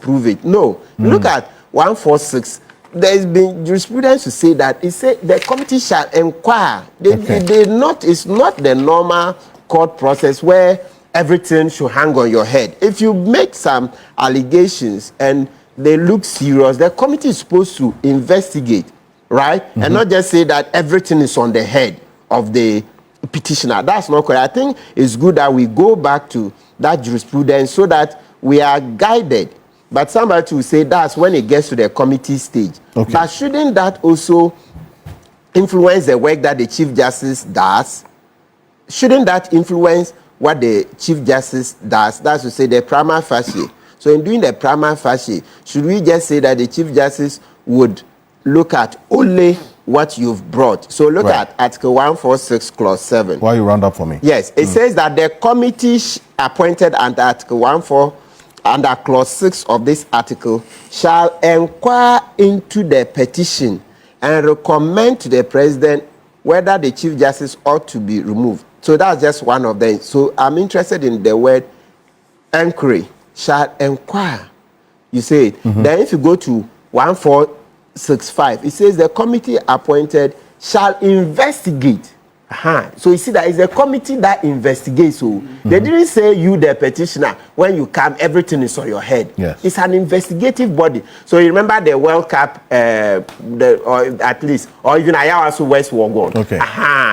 Speaker 1: prove it. No. Look at 146. There's been jurisprudence to say that it said the committee shall inquire. It's not the normal court process where everything should hang on your head. If you make some allegations and they look serious, the committee is supposed to investigate, right? And not just say that everything is on the head of the petitioner. That's not correct. I think it's good that we go back to that jurisprudence so that we are guided. But somebody will say that's when it gets to the committee stage. But shouldn't that also influence the work that the Chief Justice does? Shouldn't that influence what the Chief Justice does? That's to say the prima facie. So in doing the prima facie, should we just say that the Chief Justice would look at only what you've brought? So look at Article 146, Clause 7.
Speaker 4: Why you round up for me?
Speaker 1: Yes, it says that the committee appointed under Article 14, under Clause 6 of this article, shall inquire into the petition and recommend to the President whether the Chief Justice ought to be removed. So that's just one of them. So I'm interested in the word inquiry. Shall inquire. You say it. Then if you go to 1465, it says the committee appointed shall investigate. So you see that it's a committee that investigates. So they didn't say you, the petitioner, when you come, everything is on your head.
Speaker 4: Yes.
Speaker 1: It's an investigative body. So you remember the World Cup, or at least, or even Ayawasu West Wagon.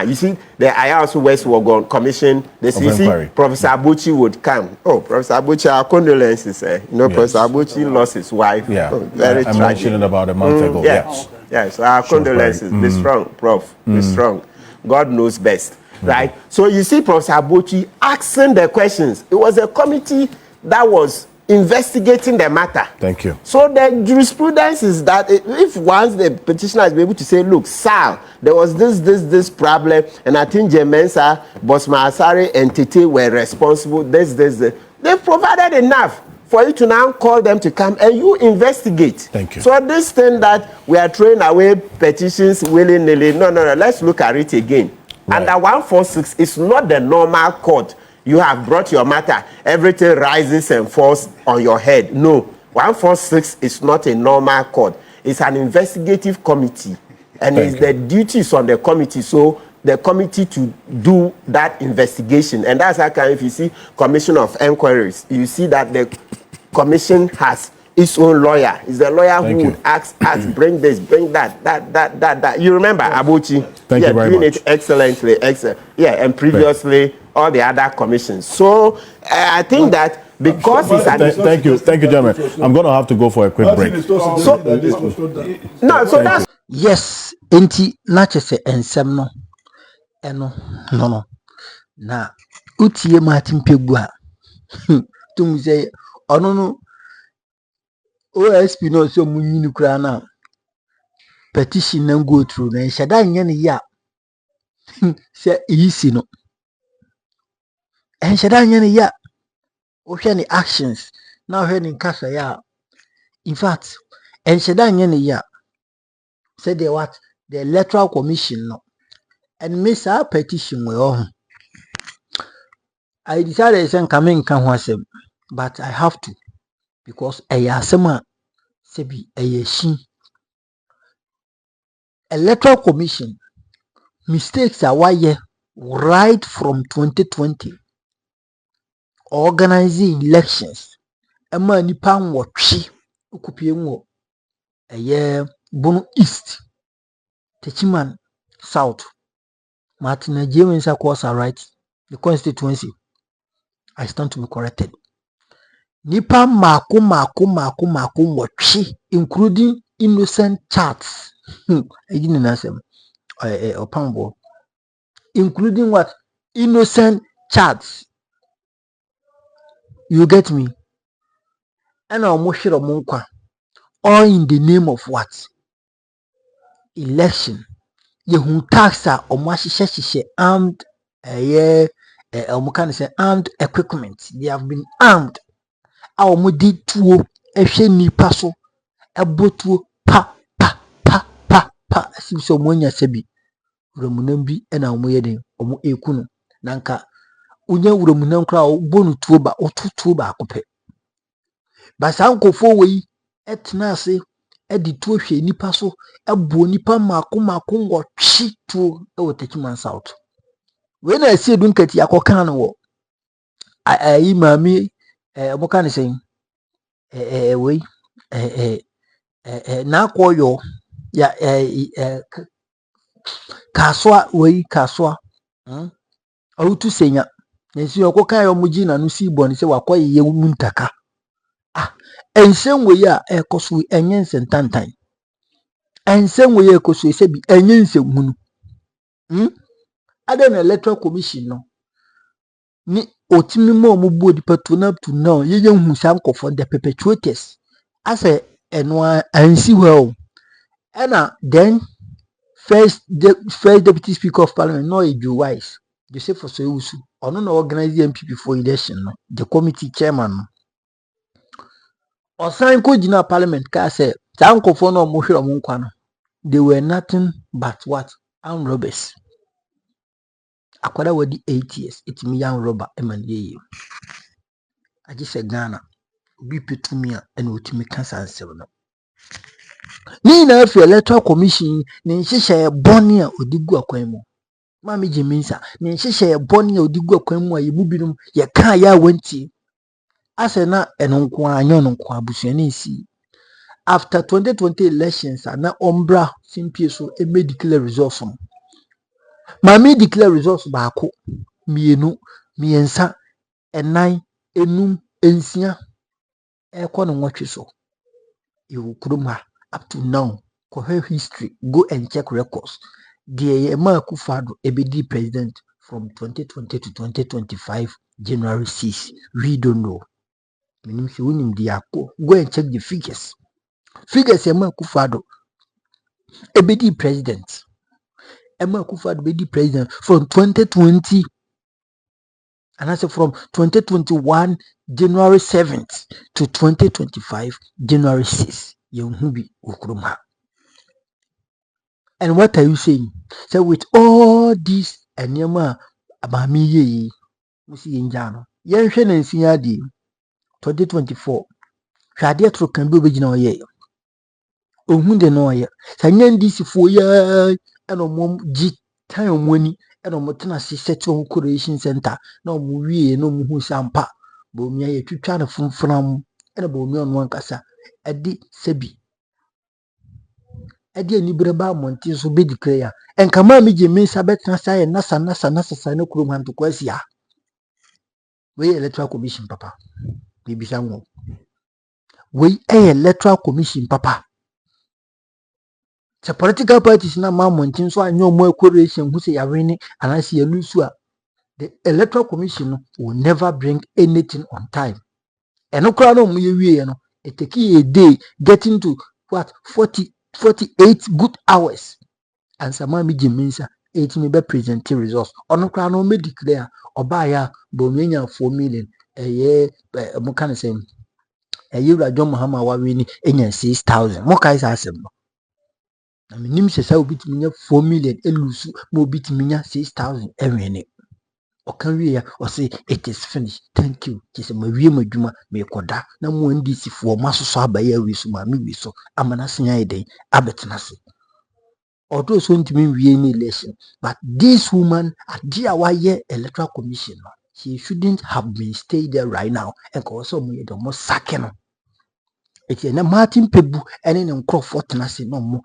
Speaker 1: You see, the Ayawasu West Wagon Commission, you see, Professor Abuchi would come. Oh, Professor Abuchi, our condolences. Professor Abuchi lost his wife. Very tragic. I mentioned it
Speaker 4: about a month ago.
Speaker 1: Yes, our condolences. Be strong, Prof. Be strong. God knows best, right? So you see Professor Abuchi asking the questions. It was a committee that was investigating the matter.
Speaker 4: Thank you.
Speaker 1: So the jurisprudence is that if once the petitioner is able to say, look, sir, there was this problem, and I think Jemensa, Bosma Asare, and Tete were responsible, this. They've provided enough for you to now call them to come and you investigate.
Speaker 4: Thank you.
Speaker 1: So this thing that we are throwing away petitions willy-nilly, no, let's look at it again. Under 146, it's not the normal court. You have brought your matter, everything rises and falls on your head. No, 146 is not a normal court. It's an investigative committee, and it's the duties on the committee. So the committee to do that investigation, and that's how come if you see Commission of Inquiries, you see that the commission has its own lawyer. It's the lawyer who would ask, bring this, bring that. You remember Abuchi?
Speaker 4: Thank you very
Speaker 1: doing
Speaker 4: much.
Speaker 1: It excellently, and previously all the other commissions. So I think that because it's
Speaker 4: thank you, gentlemen. I'm going to have to go for a quick break.
Speaker 3: Yes, enti na chese ensem no eno no na utie Martin Kpebu a tum say ono no OSP no so munyini kura na petition na go through na shada nye ne ya se easy no en shada nye ne ya o hwe ne actions na hwe ne nkasa ya in fact en shada nye ne ya said the electoral commission no and miss our petition well. I decided to come can but I have to because a yasema sebi a yeshi electoral commission mistakes are why right from 2020 organizing elections. Ema nipa nwotwe okupie nwo Bono East, Techiman South, Martin Kpebu are right. The constituency, I stand to be corrected. Nipa maku watchi, including innocent chats. Including what? Innocent chats. You get me? And almost all in the name of what? Election. Yehun taxa omwashishe armed armed equipment. They have been armed. Our did tuo ehwe nipa so ebotuo pa so monya sebi wuramunam bi na omoye den omo ekunu nanka unya wuramunam kra bonu tuo ba otutuo ba akopɛ basankofo wei etna ase edi tuo hwe nipa so ebo nipa mako ngotwe tuo e Techiman South we na ase dun kati akokan no wo ayi mami omo kan say we na koyo ya kaswa we kaswa awutu senya nsi okokan yo muji na no si boni se wakoye ye muntaka ensem we ya ekoso enyense tantan ensem we ya ekoso se bi enyense hunu ade na electoral commission no ni otimi mo omubu dipatu na up to now ye hu sankofo the perpetrators ase enwa ansi well ena then first deputy speaker of parliament no eju wise Joseph for so usu ono na organize MPP for election no the committee chairman no osan ko gina parliament ka say sankofo no mo hwere mo nkwa no they were nothing but what armed robbers. Akwada wadi 8 years itimi young robber emanye I just said Ghana obi petumi a ena otimi kansa ansem no ni na afi electoral commission ni nhyehyɛ bɔne a odigu akwan mu mami jiminsa ni nhyehyɛ bɔne a odigu akwan mu a yebu binom ye kan ya wanti ase na eno nko anyo no nko abusuani si after 2020 elections na ombra simpie so e may declare results no mami declare results baako mienu miensa enan enum ensia ekɔ no nwotwe so you kuruma up to now for her history go and check records the Akufo-Addo ebedi president from 2020 to 2025 January 6 we don't know meaning she win the go and check the figures Akufo-Addo ebedi president Akufo-Addo ebedi president from 2020 and I say from 2021 January 7th to 2025 January 6th Yehubi Ukruma. And what are you saying? So with all this and yama abami ye musi injano yen hwene nsia di 2024 hwade atro kan bi obegina oye ohun de no oye sanya ndisi fo ya eno mom gi tan omoni eno motena se settle corporation center na omu wie no mu hu sampa bo mi aye twitwa na funfunam eno bo mi onu ankasa edi sebi edi anibere ba monti so be declare enkama mi Jiminsa betna say nasa no kurom hanto kwasia we electoral commission papa bibi sanwo we electoral commission papa the political parties na ma monti so anyo mo corporation hu say ya win anasi ya lusu a the electoral commission will never bring anything on time enokra no mu ye wie no it take a day getting to what 48 good hours and Samami Jiminsa 8 be present results ono kra no me declare obaya bo menya 4 million mo kan say Rajon Muhammad wa wini enya 6,000 mo kai sa asem no na minim se sa obitimi nya 4 million elusu ma obitimi nya 6,000 enwene okan wie ya o say it is finished thank you kise ma wie madwuma me koda na mo ndc fo masoso abaye awi so ma me wi so amana senya yeden abetena se although so ntimi wie ni election but this woman adia waye electoral commission she shouldn't have been stayed there right now and also mo ye mo sake no eti na Martin Kpebu ene ne nkrofo tena se no mo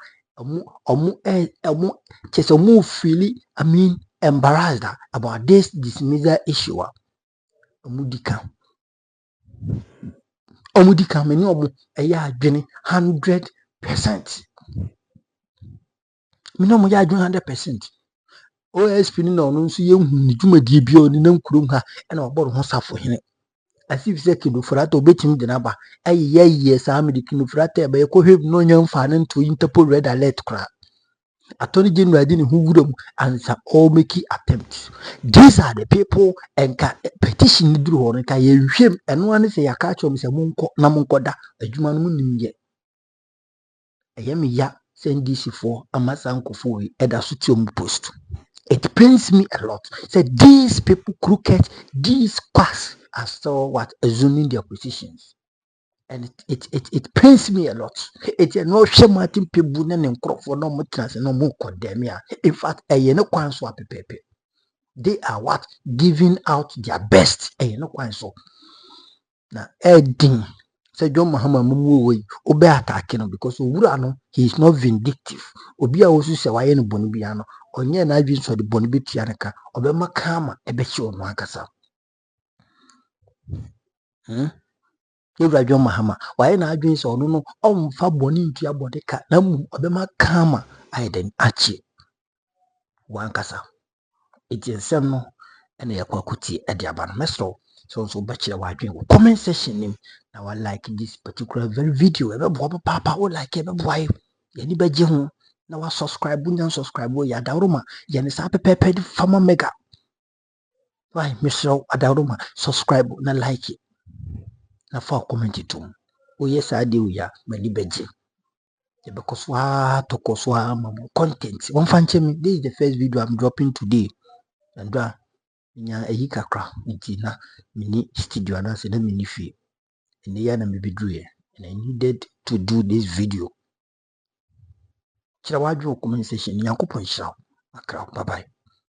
Speaker 3: kise mo feel I mean embarrassed about this dismissal issue. Omudika many omu eya adwene 100%. Me no mo ya adwene 100%. OSP ni no nso ye hu ni dwumadi bia oni na nkurom ha e na oboro ho safo hene. Asif se kido frata obetim de na ba ye sa me de kido frata e ba ye ko hweb no nya mfa ne nto Interpol red alert kra. Attorney General didn't who would answer all making attempts. These are the people and petition drew on him and one say a catch on Samunko Namunkoda, a human yet. A yemi ya send this for a masanko for a sutium post. It pains me a lot. Said these people crooked, these quacks are still what assuming their positions. And it pains me a lot. It's no shame Martin Kpebu and Crawford no much no more condemn. In fact, no quan so pepe. They are what giving out their best. No quan so. Now, Edding said John Mahama Mumu obey attacking because Urano he is not vindictive. Obia also say why any bonibiano or near na been so the bonibitianaka obema kama ebechi on wankasa. John Mahama, why na adwin so no omfa boni ntua bode ka na mu obema kama aiden achi wankasa etiensem no ena yakwakuti ade aba no mesro so bachira wadwin wo comment section nim na wa like this particular very video ebe bo papa wo like ebe boy yani beje ho na wa subscribe bunya subscribe wo ya dawroma yani sa pepepe di fama mega why mesro adawroma subscribe na like it. Na for comment to o yes I do ya many beje because to koswa content one fanche me this is the first video I'm dropping today and nya eyi kakra nti na mini studio na se na mini fie and ya na me bedru and I needed to do this video kira wadwo comment section yakopon shira akra bye bye.